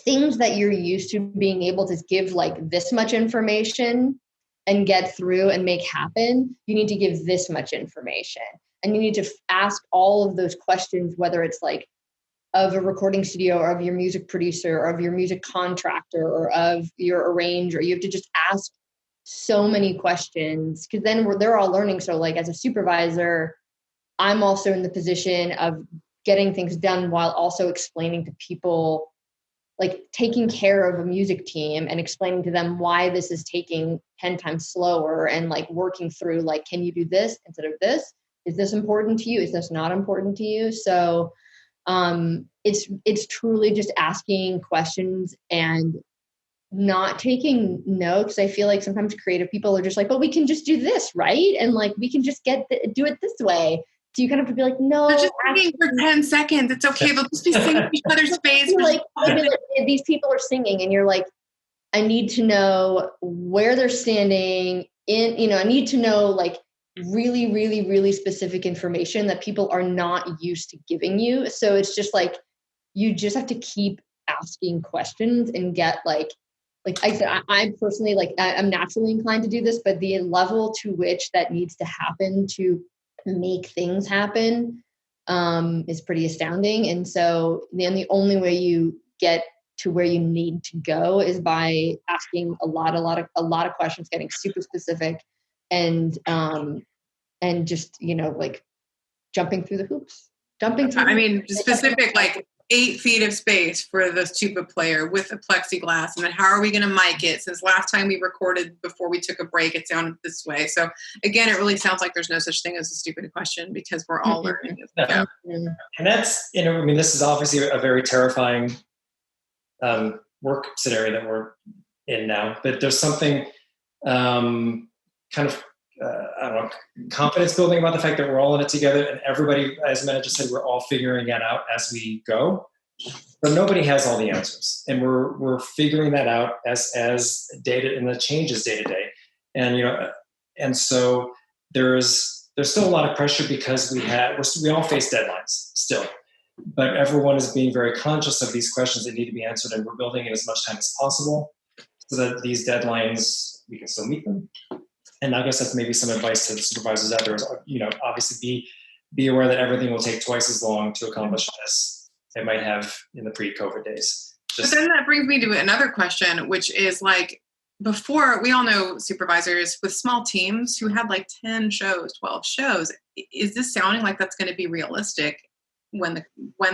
things that you're used to being able to give like this much information and get through and make happen, you need to give this much information. And you need to ask all of those questions, whether it's like of a recording studio or of your music producer or of your music contractor or of your arranger. You have to just ask so many questions, because then they're all learning. So like as a supervisor, I'm also in the position of getting things done while also explaining to people, like taking care of a music team and explaining to them why this is taking 10 times slower, and like working through like, can you do this instead of this? Is this important to you? Is this not important to you? So it's truly just asking questions and not taking no, because I feel like sometimes creative people are just like, but we can just do this, right? And like, we can just do it this way. So you kind of have to be like, no. They're just singing for 10 seconds. It's okay. They'll just be singing each other's face. Like, these people are singing, and you're like, I need to know where they're standing in, you know, I need to know like really, really, really specific information that people are not used to giving you. So it's just like, you just have to keep asking questions and get like like I said, I'm personally like, I'm naturally inclined to do this, but the level to which that needs to happen to make things happen is pretty astounding. And so then the only way you get to where you need to go is by asking a lot of questions, getting super specific, and just, like jumping through the hoops. Specific, like 8 feet of space for the tuba player with a plexiglass. And then how are we going to mic it? Since last time we recorded before we took a break, it sounded this way. So again, it really sounds like there's no such thing as a stupid question because we're all learning as we go. And that's, this is obviously a very terrifying work scenario that we're in now, but there's something kind of I don't know, confidence building about the fact that we're all in it together, and everybody, as Matt just said, we're all figuring it out as we go. But nobody has all the answers, and we're figuring that out as data, and the changes day to day. And so there's still a lot of pressure because we all face deadlines still, but everyone is being very conscious of these questions that need to be answered, and we're building in as much time as possible so that these deadlines, we can still meet them. And I guess that's maybe some advice to the supervisors out there is, obviously be aware that everything will take twice as long to accomplish as it might have in the pre-COVID days. But then that brings me to another question, which is like, before, we all know supervisors with small teams who had like 10 shows, 12 shows. Is this sounding like that's going to be realistic when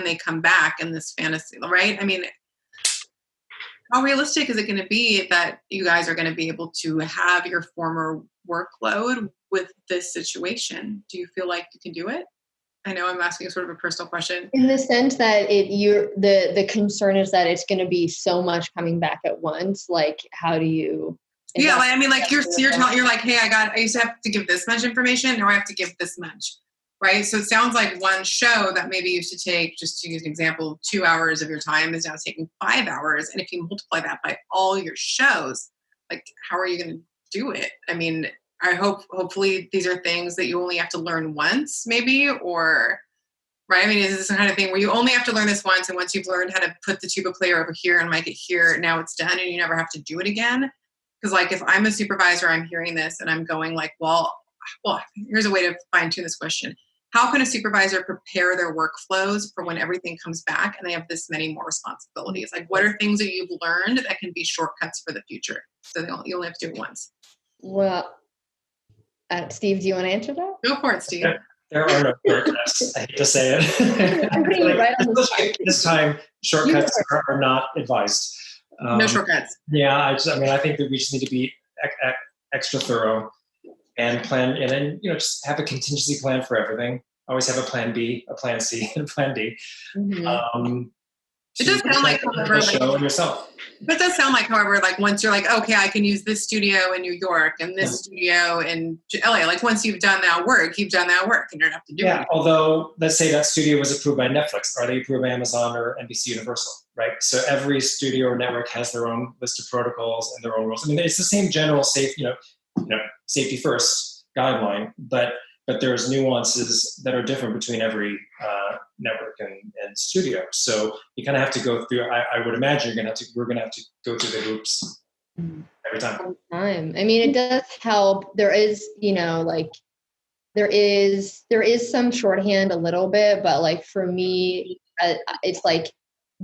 they come back in this fantasy, right? I mean, how realistic is it going to be that you guys are going to be able to have your former workload with this situation? Do you feel like you can do it? I know I'm asking sort of a personal question. In the sense that the concern is that it's going to be so much coming back at once. Like, how do you? Yeah, I mean, like you're like, hey, I used to have to give this much information. Now I have to give this much, right? So it sounds like one show that maybe used to take, just to use an example, 2 hours of your time is now taking 5 hours. And if you multiply that by all your shows, like, how are you going to do it? I mean, hopefully these are things that you only have to learn once, maybe, or, right? I mean, is this the kind of thing where you only have to learn this once, and once you've learned how to put the tuba player over here and mic it here, now it's done and you never have to do it again? Because like, if I'm a supervisor, I'm hearing this and I'm going like, well, here's a way to fine tune this question. How can a supervisor prepare their workflows for when everything comes back and they have this many more responsibilities? Like, what are things that you've learned that can be shortcuts for the future? So you only have to do it once. Well, Steve, do you want to answer that? Go for it, Steve. There are no shortcuts. I hate to say it. I'm putting you right on the spot. This time, shortcuts are not advised. No shortcuts. Yeah, I think that we just need to be extra thorough and plan, and then just have a contingency plan for everything. Always have a plan B, a plan C, and a plan D. Mm-hmm. It does sound like, however, But it does sound like, however, like once you're like, okay, I can use this studio in New York and this studio in LA. Like once you've done that work, and you don't have to do it. Yeah, although let's say that studio was approved by Netflix. Are they approved by Amazon or NBC Universal, right? So every studio or network has their own list of protocols and their own rules. I mean, it's the same general safety first guideline, but there's nuances that are different between every network and studio. So you kind of have to go through. I would imagine we're gonna have to go through the hoops every time. I mean, it does help. There is, there is some shorthand a little bit, but like for me, it's like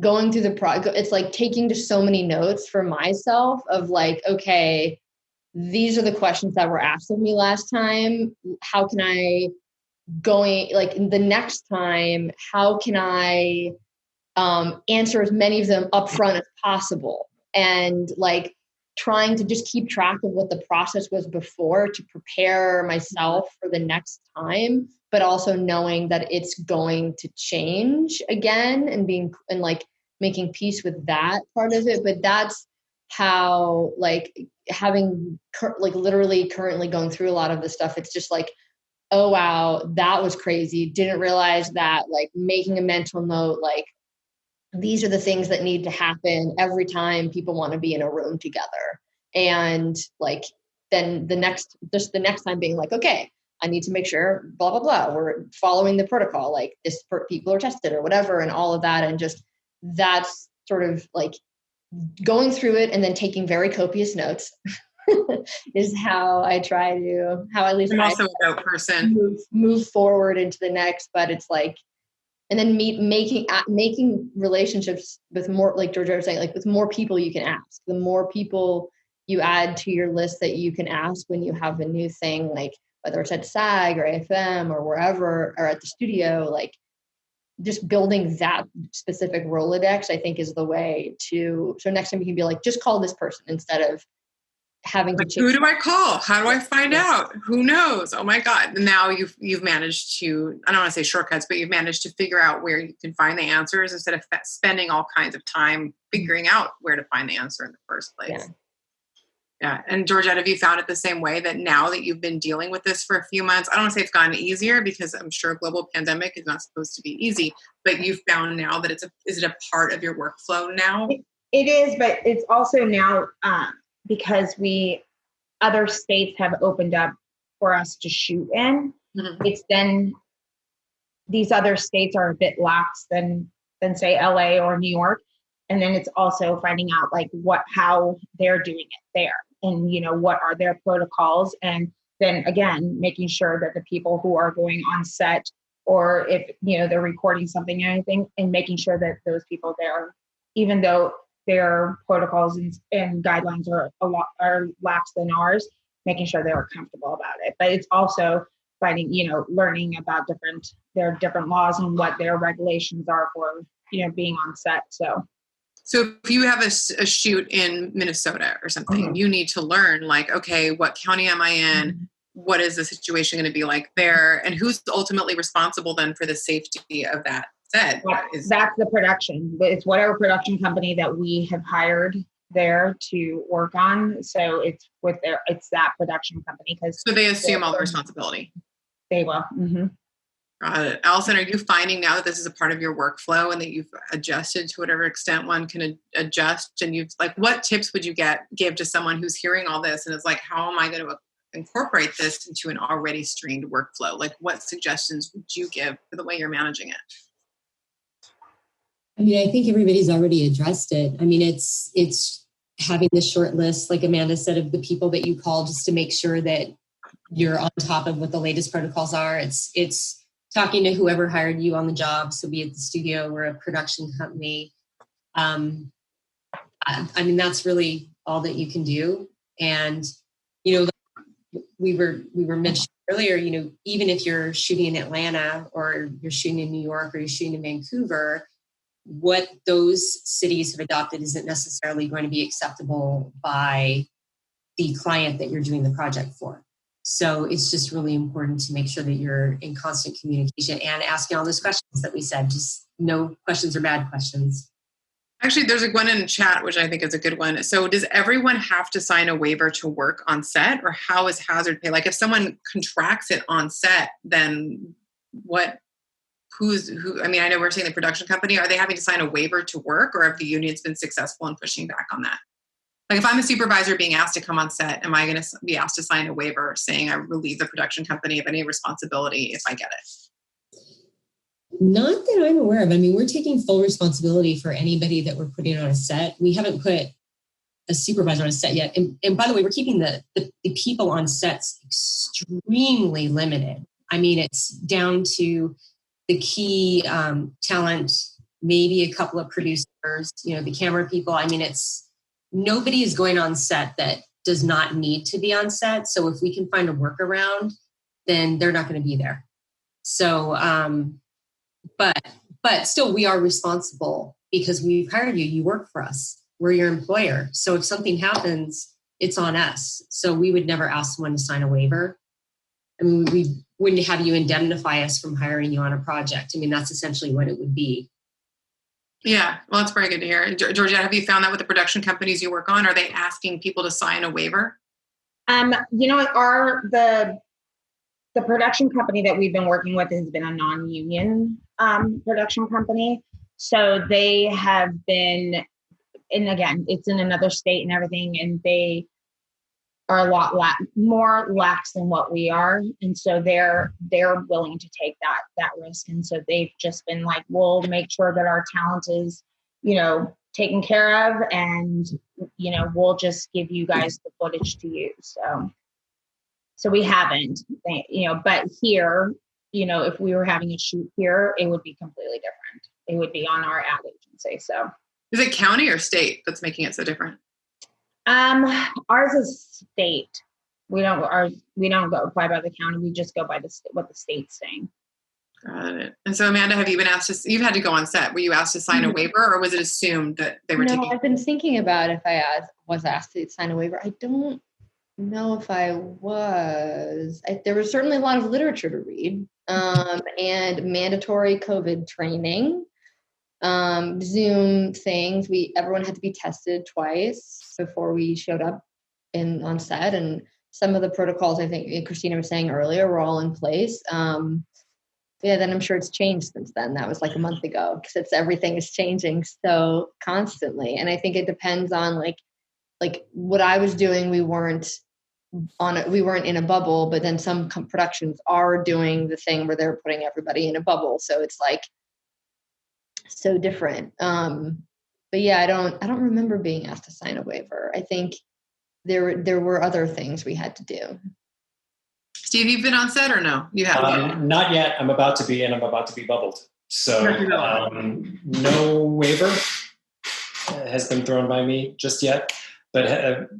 going through it's like taking just so many notes for myself of like, okay, these are the questions that were asked of me last time. How can I the next time, how can I answer as many of them upfront as possible? And like trying to just keep track of what the process was before to prepare myself for the next time, but also knowing that it's going to change again and making peace with that part of it. But that's how, like, having literally currently going through a lot of this stuff, it's just like, oh wow, that was crazy. Didn't realize that. Like making a mental note, like these are the things that need to happen every time people want to be in a room together. And like, then the next time being like, okay, I need to make sure blah, blah, blah, we're following the protocol, like people are tested or whatever, and all of that. And just, that's sort of like going through it and then taking very copious notes is how I try to, I'm also a note person. Move forward into the next, but it's like, and then making relationships with more, like Georgia was saying, like with more people you can ask. The more people you add to your list that you can ask when you have a new thing, like whether it's at SAG or AFM or wherever, or at the studio, like just building that specific Rolodex, I think is the way to, so next time you can be like, just call this person instead of having to who do I call? How do I find out? Who knows? Oh my God. Now you've managed to, I don't want to say shortcuts, but you've managed to figure out where you can find the answers instead of spending all kinds of time figuring out where to find the answer in the first place. Yeah. And Georgette, have you found it the same way, that now that you've been dealing with this for a few months, I don't want to say it's gotten easier because I'm sure a global pandemic is not supposed to be easy, but you've found now that is it a part of your workflow now? It is, but it's also now, because other states have opened up for us to shoot in. Mm-hmm. It's then these other states are a bit lax than say LA or New York. And then it's also finding out like how they're doing it there, and what are their protocols, and then again making sure that the people who are going on set, or if they're recording something or anything, and making sure that those people there, even though their protocols and guidelines are lax than ours, making sure they're comfortable about it. But it's also finding, learning about their different laws and what their regulations are for, being on set. So if you have a shoot in Minnesota or something, mm-hmm. you need to learn like, okay, what county am I in? Mm-hmm. What is the situation going to be like there? And who's ultimately responsible then for the safety of that set? That's the production. It's whatever production company that we have hired there to work on. So it's that production company. So they assume all the responsibility. They will. Mm-hmm. Alicen, are you finding now that this is a part of your workflow and that you've adjusted to whatever extent one can adjust? And you've what tips would you give to someone who's hearing all this and is like, how am I going to incorporate this into an already streamed workflow? Like, what suggestions would you give for the way you're managing it? I mean, I think everybody's already addressed it. I mean, it's having the short list, like Amanda said, of the people that you call just to make sure that you're on top of what the latest protocols are. It's talking to whoever hired you on the job, so be it the studio or a production company. I mean, that's really all that you can do. And, we were mentioning earlier, even if you're shooting in Atlanta or you're shooting in New York or you're shooting in Vancouver, what those cities have adopted isn't necessarily going to be acceptable by the client that you're doing the project for. So it's just really important to make sure that you're in constant communication and asking all those questions that we said. Just no questions are bad questions. Actually, there's one in chat, which I think is a good one. So does everyone have to sign a waiver to work on set, or how is hazard pay? Like if someone contracts it on set, then who? I mean, I know we're saying the production company, are they having to sign a waiver to work, or have the unions been successful in pushing back on that? Like if I'm a supervisor being asked to come on set, am I going to be asked to sign a waiver saying I relieve the production company of any responsibility if I get it? Not that I'm aware of. I mean, we're taking full responsibility for anybody that we're putting on a set. We haven't put a supervisor on a set yet. And by the way, we're keeping the people on sets extremely limited. I mean, it's down to the key talent, maybe a couple of producers, the camera people. I mean, nobody is going on set that does not need to be on set. So if we can find a workaround, then they're not going to be there. So, but still we are responsible because we've hired you. You work for us. We're your employer. So if something happens, it's on us. So we would never ask someone to sign a waiver. I mean, we wouldn't have you indemnify us from hiring you on a project. I mean, that's essentially what it would be. Yeah, well, it's very good to hear. Georgette, have you found that with the production companies you work on? Are they asking people to sign a waiver? The production company that we've been working with has been a non-union production company. So they have been, and again, it's in another state and everything, and they are a lot more lax than what we are. And so they're willing to take that risk. And so they've just been like, we'll make sure that our talent is, taken care of, and we'll just give you guys the footage to use. So we haven't, but here, if we were having a shoot here, it would be completely different. It would be on our ad agency. So is it county or state that's making it so different? Ours is state. We don't go apply by the county. We just go by what the state's saying. Got it. And so, Amanda, have you been asked you've had to go on set. Were you asked to sign a waiver, or was it assumed that they were taking? I've been thinking about if I was asked to sign a waiver. I don't know if I was. There was certainly a lot of literature to read, and mandatory COVID training, Zoom things. Everyone had to be tested twice before we showed up on set, and some of the protocols I think Christina was saying earlier were all in place. Then I'm sure it's changed since then. That was like a month ago, because everything is changing so constantly. And I think it depends on like what I was doing. We weren't in a bubble, but then some productions are doing the thing where they're putting everybody in a bubble. So it's like so different. But yeah, I don't remember being asked to sign a waiver. I think there were other things we had to do. Steve, you've been on set or no? You have? Not yet. I'm about to be, and I'm about to be bubbled. So no waiver has been thrown by me just yet, but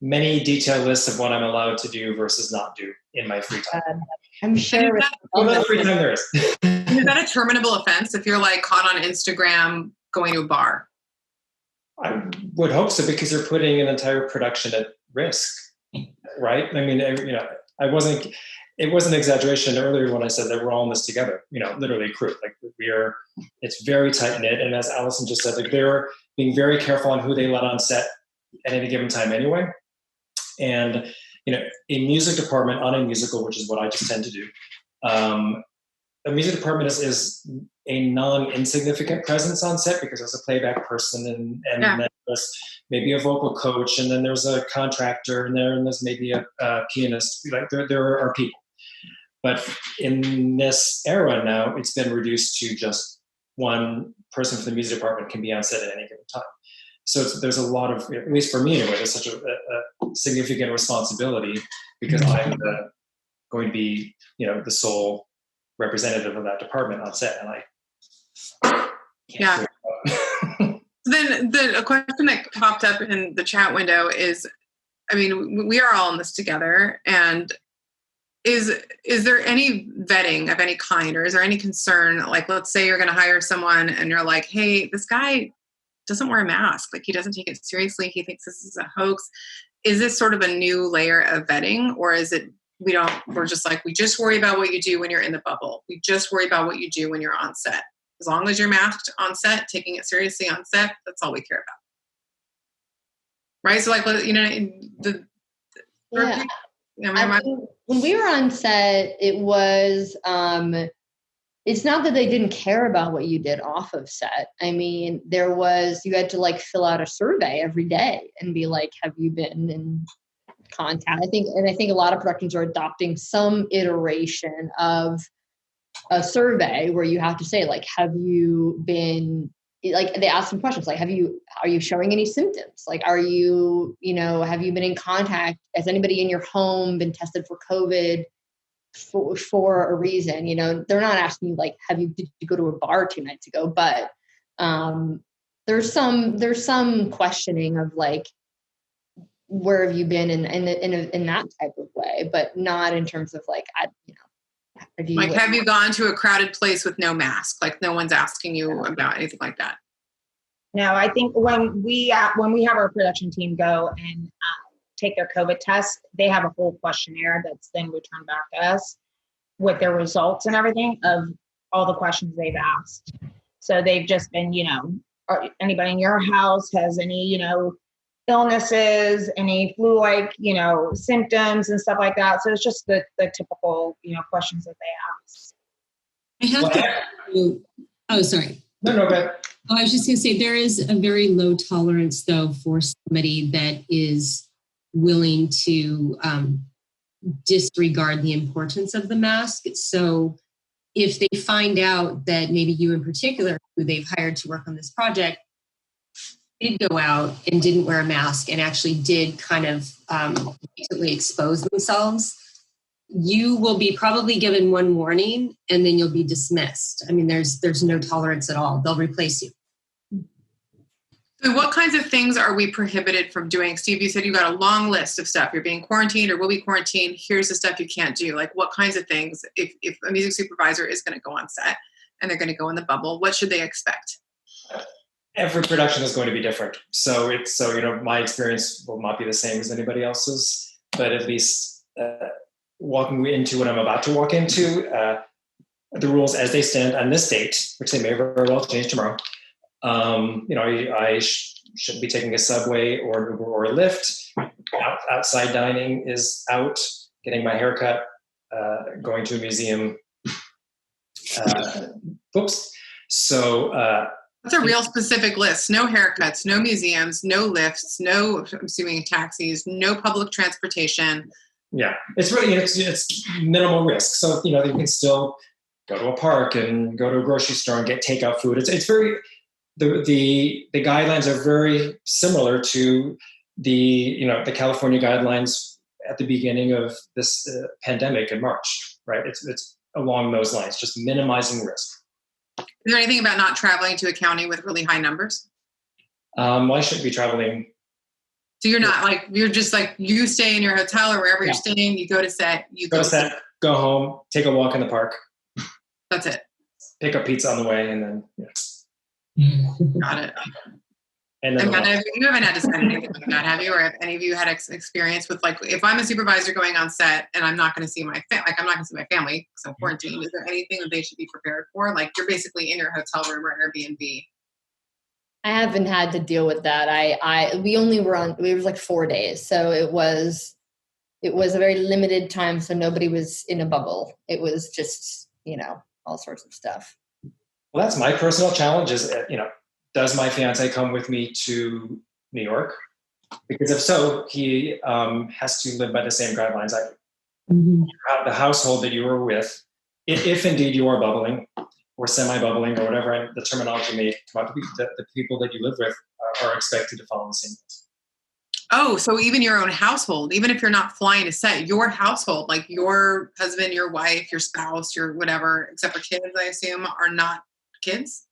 many detailed lists of what I'm allowed to do versus not do in my free time. I'm sure. What little free time there is. Is that a terminable offense if you're like caught on Instagram going to a bar? I would hope so, because you're putting an entire production at risk, right? I mean, it was an exaggeration earlier when I said that we're all in this together, literally a crew. Like it's very tight knit. And as Alicen just said, like they're being very careful on who they let on set at any given time anyway. And, a music department on a musical, which is what I just tend to do. A music department is a non-insignificant presence on set, because there's a playback person and then there's maybe a vocal coach, and then there's a contractor and there's maybe a pianist. Like there are people. But in this era now, it's been reduced to just one person from the music department can be on set at any given time. So there's a lot of, at least for me anyway, there's such a significant responsibility, because I'm going to be, the sole representative of that department on set, and I can't. Then a question that popped up in the chat window is, I mean, we are all in this together, and is there any vetting of any kind, or is there any concern? Like, let's say you're going to hire someone and you're like, hey, this guy doesn't wear a mask. Like, he doesn't take it seriously. He thinks this is a hoax. Is this sort of a new layer of vetting, or is it, we're just like, we just worry about what you do when you're in the bubble. We just worry about what you do when you're on set. As long as you're masked on set, taking it seriously on set, that's all we care about. Right? So like, when we were on set, it was, it's not that they didn't care about what you did off of set. I mean, you had to like fill out a survey every day and be like, have you been in contact? I think a lot of productions are adopting some iteration of a survey where you have to say, like, have you been, like, they ask some questions like, are you showing any symptoms? Like, have you been in contact? Has anybody in your home been tested for COVID for a reason? They're not asking you like, did you go to a bar 2 nights ago? But there's some questioning of like, where have you been in that type of way, but not in terms of like, have you gone to a crowded place with no mask? Like, no one's asking you about anything like that. No, I think when we have our production team go and take their COVID test, they have a whole questionnaire that's then returned back to us with their results and everything of all the questions they've asked. So they've just been, anybody in your house has any, illnesses, any flu-like, symptoms and stuff like that. So it's just the typical, questions that they ask. Oh, sorry. No, go ahead. Oh, I was just going to say, there is a very low tolerance, though, for somebody that is willing to disregard the importance of the mask. So if they find out that maybe you in particular, who they've hired to work on this project, did go out and didn't wear a mask and actually did kind of basically expose themselves, you will be probably given one warning and then you'll be dismissed. I mean, there's no tolerance at all. They'll replace you. So what kinds of things are we prohibited from doing? Steve, you said you got a long list of stuff. You're being quarantined or will be quarantined. Here's the stuff you can't do. Like what kinds of things, if a music supervisor is going to go on set and they're going to go in the bubble, what should they expect? Every production is going to be different. So my experience will not be the same as anybody else's, but at least walking into what I'm about to walk into, the rules as they stand on this date, which they may very well change tomorrow. I shouldn't be taking a subway or an Uber or a Lyft. Outside dining is out. Getting my hair cut, going to a museum. So that's a real specific list. No haircuts, no museums, no lifts, no, I'm assuming taxis, no public transportation. Yeah, it's really it's minimal risk. So you can still go to a park and go to a grocery store and get takeout food. It's very the guidelines are very similar to the California guidelines at the beginning of this pandemic in March. Right, it's along those lines, just minimizing risk. Is there anything about not traveling to a county with really high numbers? I shouldn't be traveling. So you're not you're just you stay in your hotel or wherever you're staying, you go to set, go to set, go home, take a walk in the park. That's it. Pick up pizza on the way and then, Got it. And then you haven't had to spend anything like that, have you? Or have any of you had experience with if I'm a supervisor going on set and I'm not going to see my family, I'm not going to see my family because I'm quarantined, is there anything that they should be prepared for? You're basically in your hotel room or Airbnb. I haven't had to deal with that. We were 4 days. So it was a very limited time. So nobody was in a bubble. It was just, all sorts of stuff. Well, that's my personal challenge is, does my fiance come with me to New York? Because if so, he has to live by the same guidelines. The household that you were with, if indeed you are bubbling or semi-bubbling or whatever the terminology may come out to be, the people that you live with are expected to follow the same rules. Oh, so even your own household, even if you're not flying to set, your household, like your husband, your wife, your spouse, your whatever, except for kids, I assume, are not kids?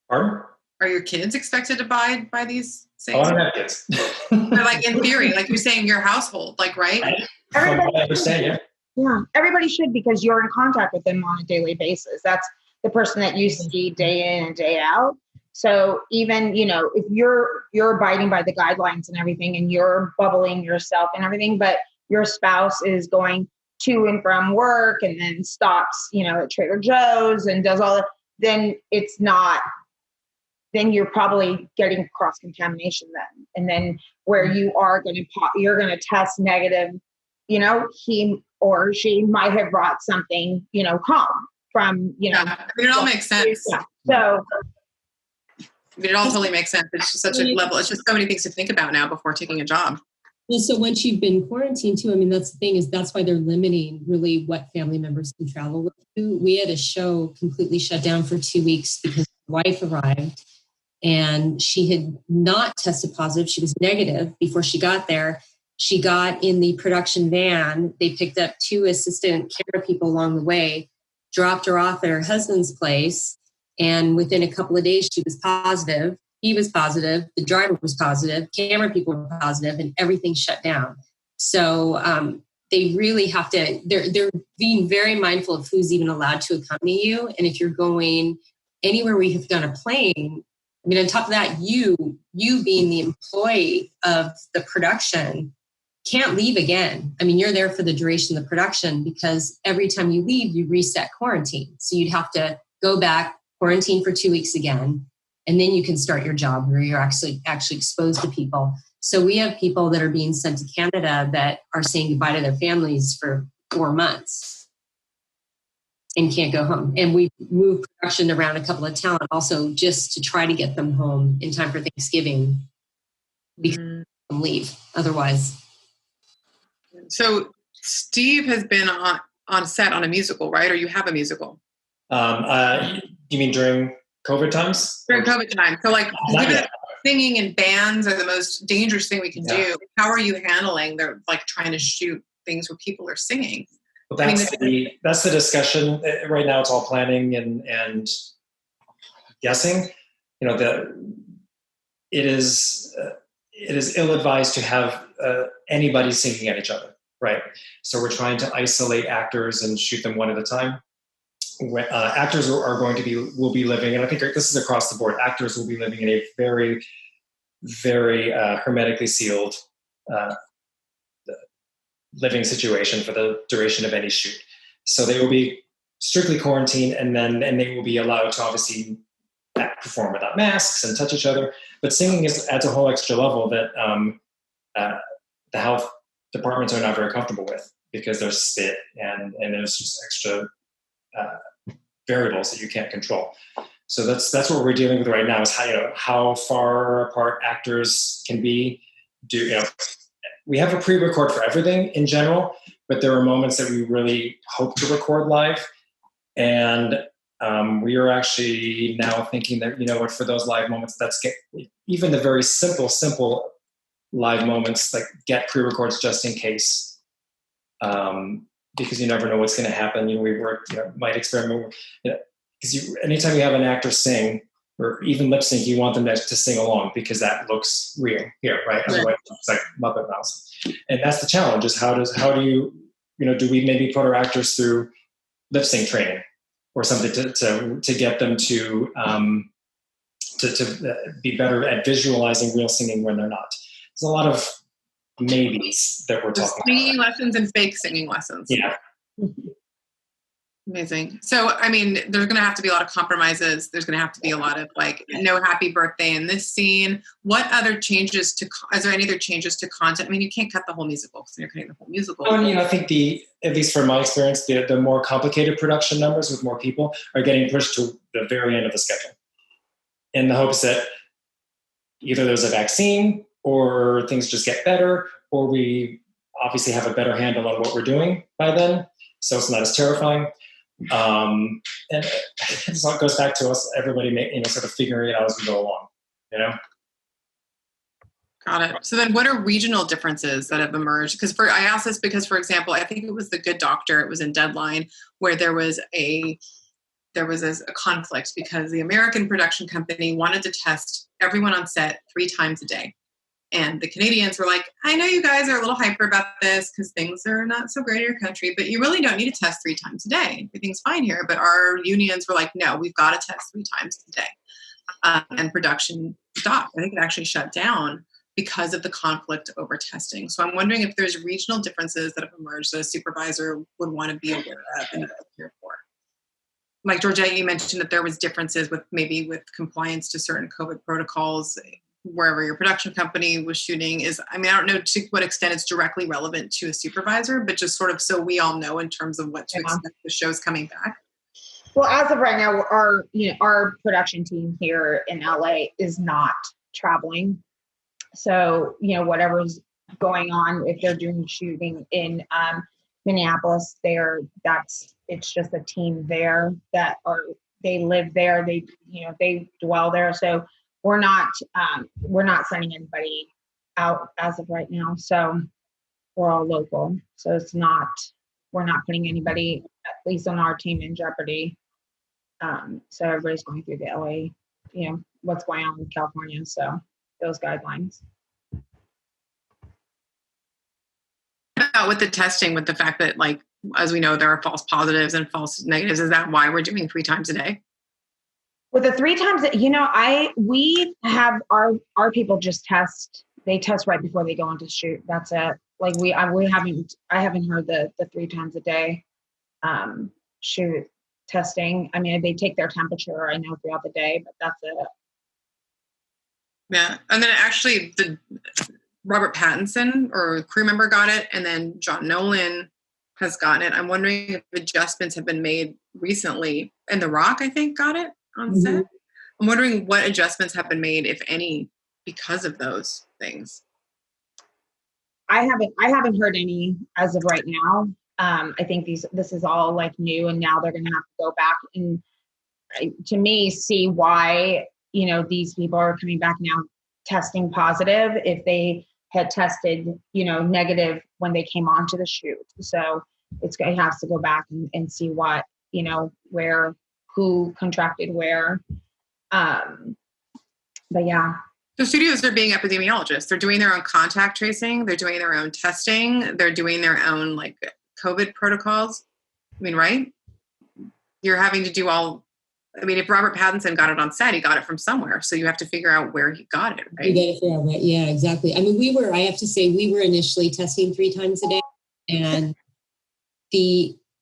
Pardon? Are your kids expected to abide by these things? Oh, I don't have kids. But in theory, you're saying your household, right? Everybody, I understand, yeah. Yeah, everybody should, because you're in contact with them on a daily basis. That's the person that you see day in and day out. So even, if you're abiding by the guidelines and everything and you're bubbling yourself and everything, but your spouse is going to and from work and then stops, at Trader Joe's and does all that, then then you're probably getting cross-contamination then. And then where you are you're going to test negative, he or she might have brought something, home from, it all makes sense. Yeah. So it all totally makes sense. It's just such a level. It's just so many things to think about now before taking a job. Well, so once you've been quarantined too, that's the thing that's why they're limiting really what family members can travel with you. We had a show completely shut down for 2 weeks because my wife arrived and she had not tested positive. She was negative before she got there. She got in the production van. They picked up 2 assistant camera people along the way, dropped her off at her husband's place. And within a couple of days, she was positive. He was positive. The driver was positive. Camera people were positive, and everything shut down. So they really have to. They're being very mindful of who's even allowed to accompany you. And if you're going anywhere where you've done a plane, on top of that, you being the employee of the production can't leave again. You're there for the duration of the production because every time you leave, you reset quarantine. So you'd have to go back, quarantine for 2 weeks again, and then you can start your job where you're actually exposed to people. So we have people that are being sent to Canada that are saying goodbye to their families for 4 months and can't go home. And we moved production around a couple of talent also just to try to get them home in time for Thanksgiving because they can leave otherwise. So Steve has been on set on a musical, right? Or you have a musical? You mean during COVID times? During COVID time. So singing and bands are the most dangerous thing we can do. How are you handling? They're like trying to shoot things where people are singing. Well, that's the discussion right now. It's all planning and guessing. You know, it is ill-advised to have anybody singing at each other, right? So we're trying to isolate actors and shoot them one at a time. Actors will be living, and I think this is across the board. Actors will be living in a very, very hermetically sealed living situation for the duration of any shoot. So they will be strictly quarantined, and they will be allowed to obviously perform without masks and touch each other. But singing adds a whole extra level that the health departments are not very comfortable with, because there's spit and there's just extra variables that you can't control. So that's what we're dealing with right now, is how far apart actors can be. We have a pre-record for everything in general, but there are moments that we really hope to record live. And we are actually now thinking that, for those live moments, even the very simple live moments, like get pre-records just in case. Because you never know what's going to happen. We might experiment. Because anytime you have an actor sing or even lip sync, you want them to sing along, because that looks real here, right? Otherwise, it's like Muppet Mouse. And that's the challenge: is how do you do we maybe put our actors through lip sync training or something to get them to be better at visualizing real singing when they're not. There's a lot of maybes that we're talking singing about. Lessons and fake singing lessons. Yeah. Amazing. So, there's going to have to be a lot of compromises. There's going to have to be a lot of no happy birthday in this scene. What other changes is there any other changes to content? You can't cut the whole musical, because you're cutting the whole musical. I think at least from my experience, the more complicated production numbers with more people are getting pushed to the very end of the schedule, in the hopes that either there's a vaccine or things just get better, or we obviously have a better handle on what we're doing by then, so it's not as terrifying. And it all goes back to us, everybody, sort of figuring it out as we go along. Got it. So then, what are regional differences that have emerged? I asked this because, for example, I think it was The Good Doctor. It was in Deadline, where there was a conflict, because the American production company wanted to test everyone on set 3 times a day. And the Canadians were like, I know you guys are a little hyper about this because things are not so great in your country, but you really don't need to test 3 times a day. Everything's fine here. But our unions were like, no, we've got to test 3 times a day. And production stopped. I think it actually shut down because of the conflict over testing. So I'm wondering if there's regional differences that have emerged that a supervisor would want to be aware of and prepare for. Like Georgette, you mentioned that there was differences with compliance to certain COVID protocols wherever your production company was shooting. I don't know to what extent it's directly relevant to a supervisor, but just sort of so we all know in terms of what to expect the show's coming back. Well, as of right now, our production team here in LA is not traveling. So, whatever's going on, if they're doing shooting in Minneapolis, it's just a team there they live there. They dwell there. So we're not sending anybody out as of right now. So we're all local. So we're not putting anybody, at least on our team, in jeopardy. So everybody's going through the LA, what's going on in California. So those guidelines. With the testing, with the fact that, as we know, there are false positives and false negatives, is that why we're doing 3 times a day? With the 3 times, we have our people just test. They test right before they go on to shoot. That's it. I haven't heard the 3 times a day shoot testing. They take their temperature, I know, throughout the day, but that's it. Yeah, and then actually Robert Pattinson or crew member got it, and then John Nolan has gotten it. I'm wondering if adjustments have been made recently. And The Rock, I think, got it on set. I'm wondering what adjustments have been made, if any, because of those things. I haven't heard any as of right now. I think this is all new, and now they're going to have to go back and, to me, see why these people are coming back now testing positive if they had tested, negative when they came onto the shoot. So it has to go back and see what, where, who contracted where. But yeah. So studios are being epidemiologists. They're doing their own contact tracing. They're doing their own testing. They're doing their own like COVID protocols. I mean, right? You're having to do all. I mean, if Robert Pattinson got it on set, he got it from somewhere. So you have to figure out where he got it, right? You got to figure out, right? Yeah, exactly. I mean, I have to say, we were initially testing 3 times a day. And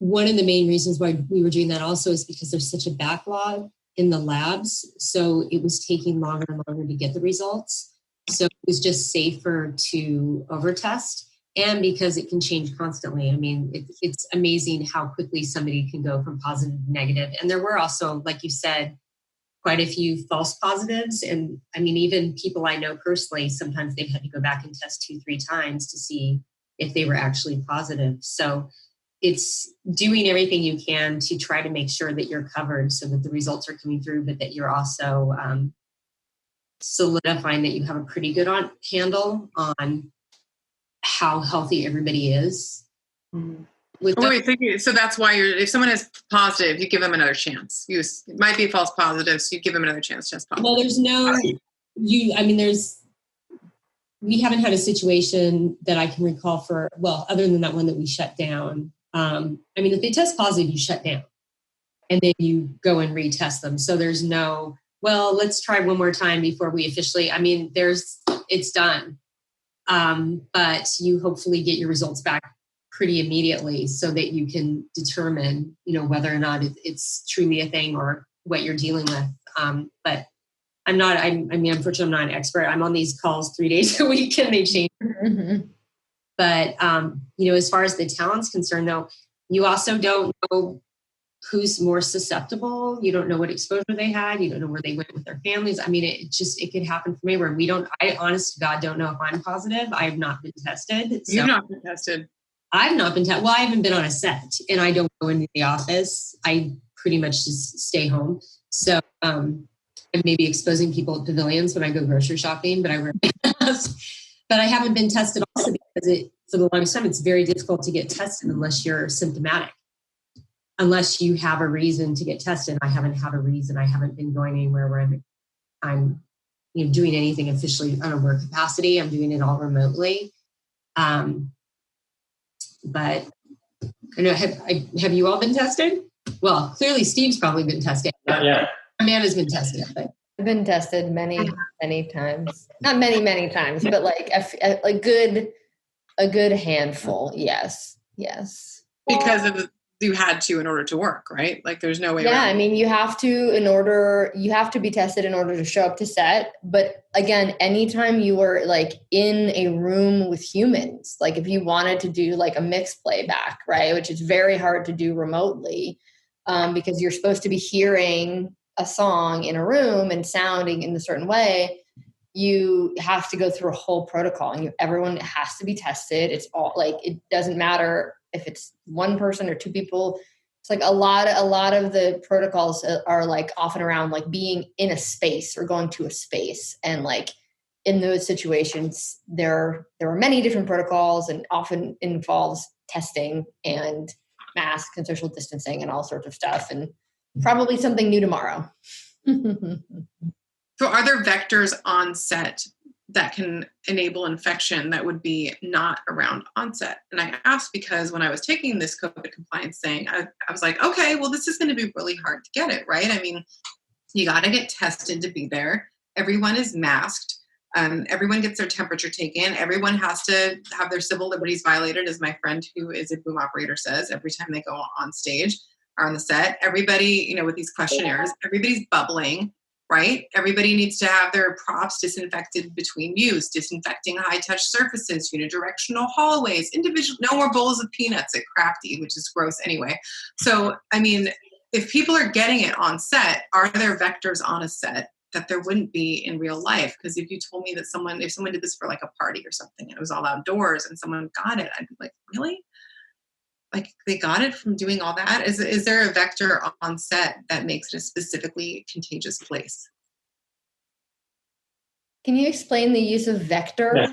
one of the main reasons why we were doing that also is because there's such a backlog in the labs. So it was taking longer and longer to get the results. So it was just safer to overtest. And because it can change constantly. I mean, it's amazing how quickly somebody can go from positive to negative. And there were also, like you said, quite a few false positives. And I mean, even people I know personally, sometimes they've had to go back and test 2-3 times to see if they were actually positive. So it's doing everything you can to try to make sure that you're covered so that the results are coming through, but that you're also solidifying that you have a pretty good handle on how healthy everybody is. So that's why if someone is positive, you give them another chance. It might be a false positive, so you give them another chance to test positive. Well, we haven't had a situation that I can recall other than that one that we shut down. I mean, if they test positive, you shut down and then you go and retest them. So there's no, let's try one more time before we officially, it's done. But you hopefully get your results back pretty immediately so that you can determine, whether or not it's truly a thing or what you're dealing with. But unfortunately, I'm not an expert. I'm on these calls 3 days a week and they change. Mm-hmm. But, as far as the talent's concerned, though, you also don't know who's more susceptible. You don't know what exposure they had. You don't know where they went with their families. I mean, it could happen from anywhere. I honest to God don't know if I'm positive. I have not been tested. You've not been tested. I've not been tested. Well, I haven't been on a set and I don't go into the office. I pretty much just stay home. So I'm maybe exposing people at pavilions when I go grocery shopping, but I wear masks. But I haven't been tested also because for the longest time, it's very difficult to get tested unless you're symptomatic. Unless you have a reason to get tested. I haven't had a reason. I haven't been going anywhere where I'm doing anything officially on a work capacity. I'm doing it all remotely. But I know, have you all been tested? Well, clearly Steve's probably been tested. Yeah. Amanda's been tested. But I've been tested many, many times. Not many, many times, but like a good handful. Yes. Because you had to in order to work, right? Like there's no way around. I mean, you have to be tested in order to show up to set. But again, anytime you were like in a room with humans, like if you wanted to do like a mixed playback, right? Which is very hard to do remotely because you're supposed to be hearing a song in a room and sounding in a certain way. You have to go through a whole protocol and everyone has to be tested. It's all like, it doesn't matter if it's one person or 2 people. It's like a lot of the protocols are like often around like being in a space or going to a space. And like in those situations, there are many different protocols and often involves testing and masks and social distancing and all sorts of stuff. And probably something new tomorrow. So are there vectors on set that can enable infection that would be not around onset? And I asked because when I was taking this COVID compliance thing, I was like, okay, well, this is going to be really hard to get it, right? I mean, you got to get tested to be there. Everyone is masked. Everyone gets their temperature taken. Everyone has to have their civil liberties violated, as my friend who is a boom operator says, every time they go on stage or on the set. Everybody, with these questionnaires, everybody's bubbling. Right? Everybody needs to have their props disinfected between views, disinfecting high-touch surfaces, unidirectional hallways, no more bowls of peanuts at Crafty, which is gross anyway. So, I mean, if people are getting it on set, are there vectors on a set that there wouldn't be in real life? Because if you told me that if someone did this for like a party or something and it was all outdoors and someone got it, I'd be like, really? Like they got it from doing all that? Is there a vector on set that makes it a specifically contagious place? Can you explain the use of vector? When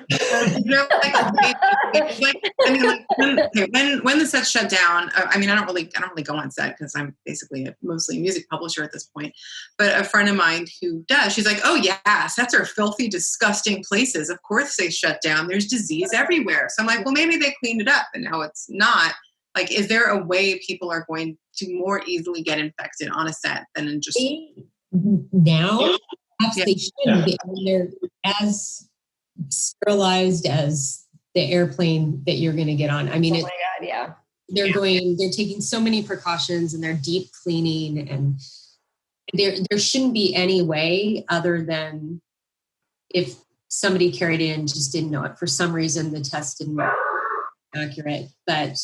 the set's shut down, I mean, I don't really go on set because I'm basically mostly a music publisher at this point. But a friend of mine who does, she's like, "Oh yeah, sets are filthy, disgusting places. Of course they shut down. There's disease everywhere." So I'm like, well, maybe they cleaned it up, and now it's not. Like, is there a way people are going to more easily get infected on a set than in just now? Perhaps Yeah. they shouldn't be. I mean, they're as sterilized as the airplane that you're going to get on. I mean, Oh my God, yeah. they're taking so many precautions, and they're deep cleaning, and there shouldn't be any way other than if somebody carried it and just didn't know it. For some reason, the test didn't work accurate, but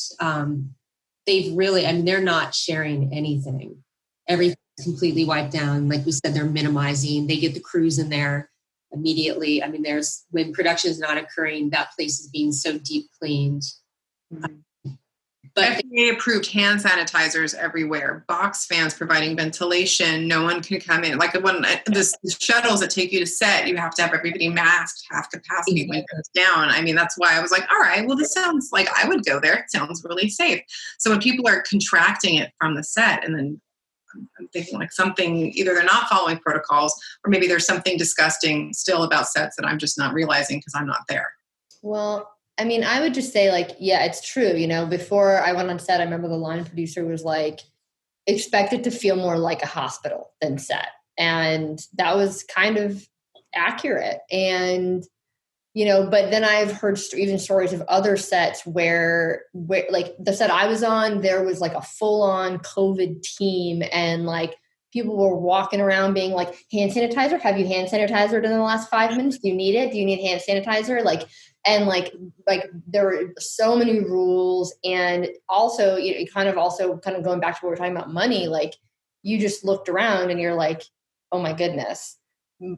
they've really, I mean, they're not sharing anything. Everything's completely wiped down. Like we said, they're minimizing. They get the crews in there immediately. I mean, when production is not occurring, that place is being so deep cleaned. But FDA-approved hand sanitizers everywhere, box fans providing ventilation, no one can come in. Like when the shuttles that take you to set, you have to have everybody masked, half capacity when it goes down. I mean, that's why I was like, all right, well, this sounds like I would go there. It sounds really safe. So when people are contracting it from the set, and then I'm thinking like something, either they're not following protocols, or maybe there's something disgusting still about sets that I'm just not realizing because I'm not there. Well, I mean, I would just say like, yeah, it's true. You know, before I went on set, I remember the line producer was like, expect it to feel more like a hospital than set. And that was kind of accurate. And, you know, but then I've heard even stories of other sets where like the set I was on, there was like a full on COVID team, and like people were walking around being like, hand sanitizer, have you hand sanitized in the last 5 minutes? Do you need it? Do you need hand sanitizer? And there were so many rules. And also, you know, kind of going back to what we're talking about money, like you just looked around and you're like, oh my goodness,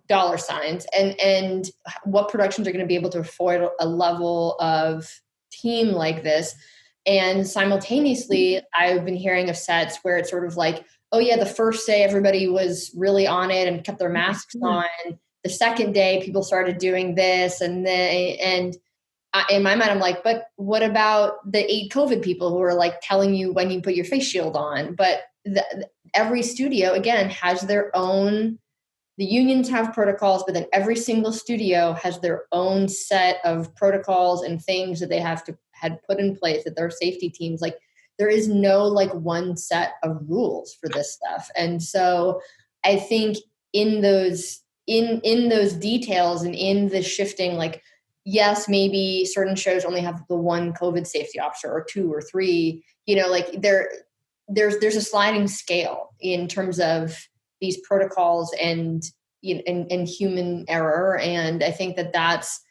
dollar signs. And what productions are going to be able to afford a level of team like this? And simultaneously, I've been hearing of sets where it's sort of like, oh yeah, the first day everybody was really on it and kept their masks on. The second day, people started doing this, and in my mind, I'm like, but what about the 8 COVID people who are like telling you when you put your face shield on? But every studio, again, has their own. The unions have protocols, but then every single studio has their own set of protocols and things that they had put in place, that their safety teams, like there is no like one set of rules for this stuff. And so I think in those details and in the shifting, like, yes, maybe certain shows only have the one COVID safety officer or 2 or 3, you know, like there's a sliding scale in terms of these protocols and human error. And I think that that's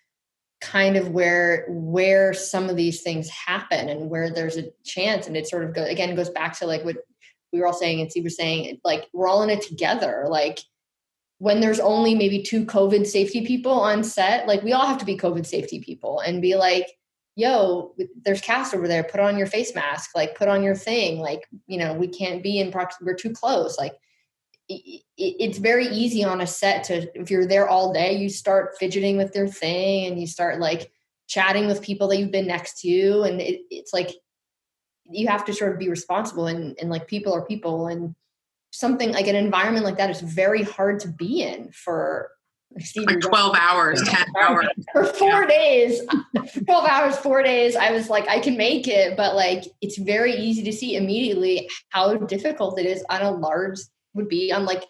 kind of where some of these things happen, and where there's a chance. And it sort of goes back to like what we were all saying, and Steve was saying, like, we're all in it together. Like when there's only maybe 2 COVID safety people on set, like we all have to be COVID safety people and be like, yo, there's cast over there, put on your face mask, like put on your thing. Like, you know, we can't be in proximity, we're too close. Like it's very easy on a set to, if you're there all day, you start fidgeting with their thing and you start like chatting with people that you've been next to. And it's like, you have to sort of be responsible, and like people are people, and something like an environment like that is very hard to be in for like 12 hours, 10 hours. For 4 days, 12 hours, 4 days. I was like, I can make it, but like, it's very easy to see immediately how difficult it is would be on like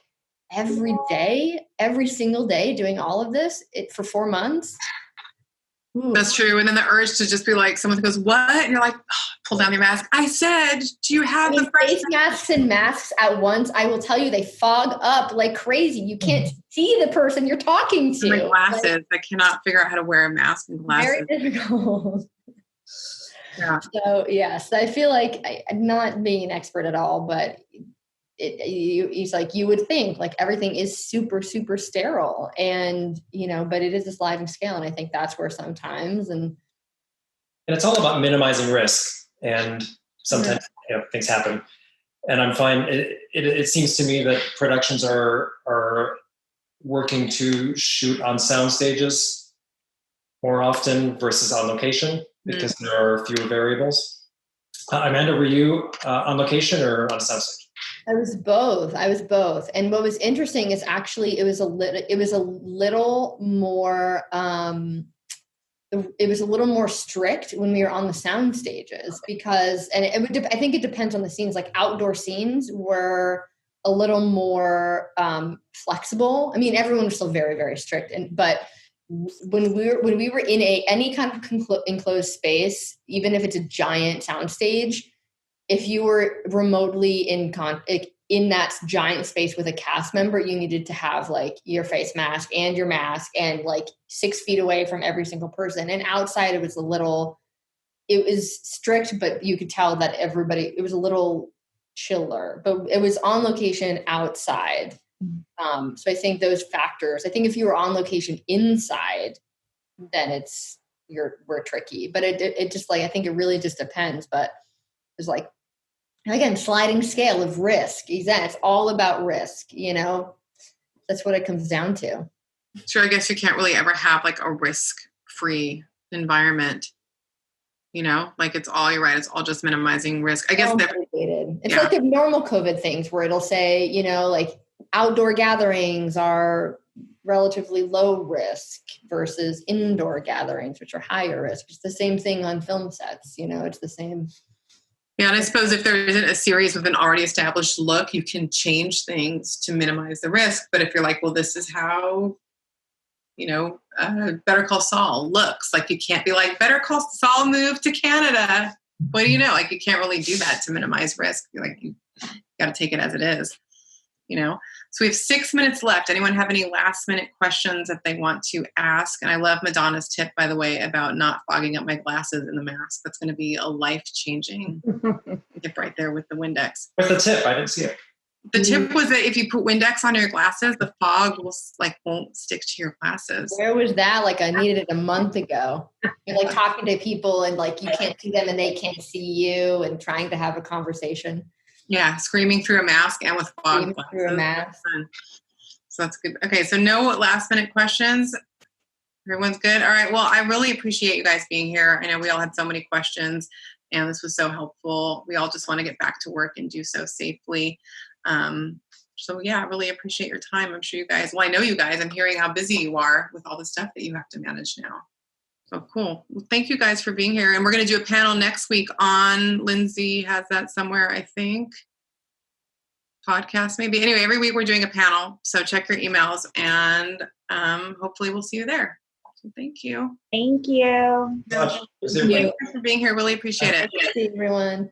every day, every single day doing all of this for 4 months. Ooh. That's true. And then the urge to just be like, someone goes, what? And you're like, oh, pull down your mask. I said, do you have the face masks and masks at once? I will tell you, they fog up like crazy. You can't see the person you're talking to. My glasses. I cannot figure out how to wear a mask and glasses. Very difficult. Yeah. So yes, I feel like I'm not being an expert at all, but it's like, you would think like everything is super, super sterile, and, you know, but it is a sliding scale. And I think that's where sometimes, and it's all about minimizing risk. And sometimes things happen, and I'm fine. It seems to me that productions are working to shoot on sound stages more often versus on location because there are fewer variables. Amanda, were you on location or on a sound stage? I was both. And what was interesting is actually it was a little more strict when we were on the sound stages because, and I think it depends on the scenes. Like outdoor scenes were a little more flexible. I mean, everyone was still very, very strict, but when we were in any kind of enclosed space, even if it's a giant sound stage, if you were remotely in that giant space with a cast member, you needed to have like your face mask and your mask and like 6 feet away from every single person. And outside it was strict, but you could tell that it was a little chiller, but it was on location outside. So I think those factors, I think if you were on location inside, then we're tricky, but it just like, I think it really just depends, but it's like, again, sliding scale of risk. It's all about risk, that's what it comes down to. Sure. I guess you can't really ever have like a risk-free environment, like it's all, you're right. It's all just minimizing risk. I guess it's like the normal COVID things where it'll say, like outdoor gatherings are relatively low risk versus indoor gatherings, which are higher risk. It's the same thing on film sets, it's the same. Yeah, and I suppose if there isn't a series with an already established look, you can change things to minimize the risk. But if you're like, well, this is how, Better Call Saul looks, like you can't be like, Better Call Saul moved to Canada. What do you know? Like you can't really do that to minimize risk. Like you got to take it as it is, So we have 6 minutes left. Anyone have any last minute questions that they want to ask? And I love Madonna's tip, by the way, about not fogging up my glasses in the mask. That's going to be a life-changing tip right there with the Windex. What's the tip? I didn't see it. The tip was that if you put Windex on your glasses, the fog won't stick to your glasses. Where was that? Like I needed it a month ago. You're like talking to people and like you can't see them and they can't see you and trying to have a conversation. Yeah, screaming through a mask and with fog glasses. Through a mask. So that's good. Okay, so no last minute questions. Everyone's good. All right. Well, I really appreciate you guys being here. I know we all had so many questions and this was so helpful. We all just want to get back to work and do so safely. So yeah, I really appreciate your time. I'm sure you guys, well, I know you guys, I'm hearing how busy you are with all the stuff that you have to manage now. So cool. Well, thank you guys for being here. And we're going to do a panel next week on, Lindsay has that somewhere, I think. Podcast maybe. Anyway, every week we're doing a panel. So check your emails and hopefully we'll see you there. So thank you. Thank you. Thank you for being here. Really appreciate it. Thank you, everyone.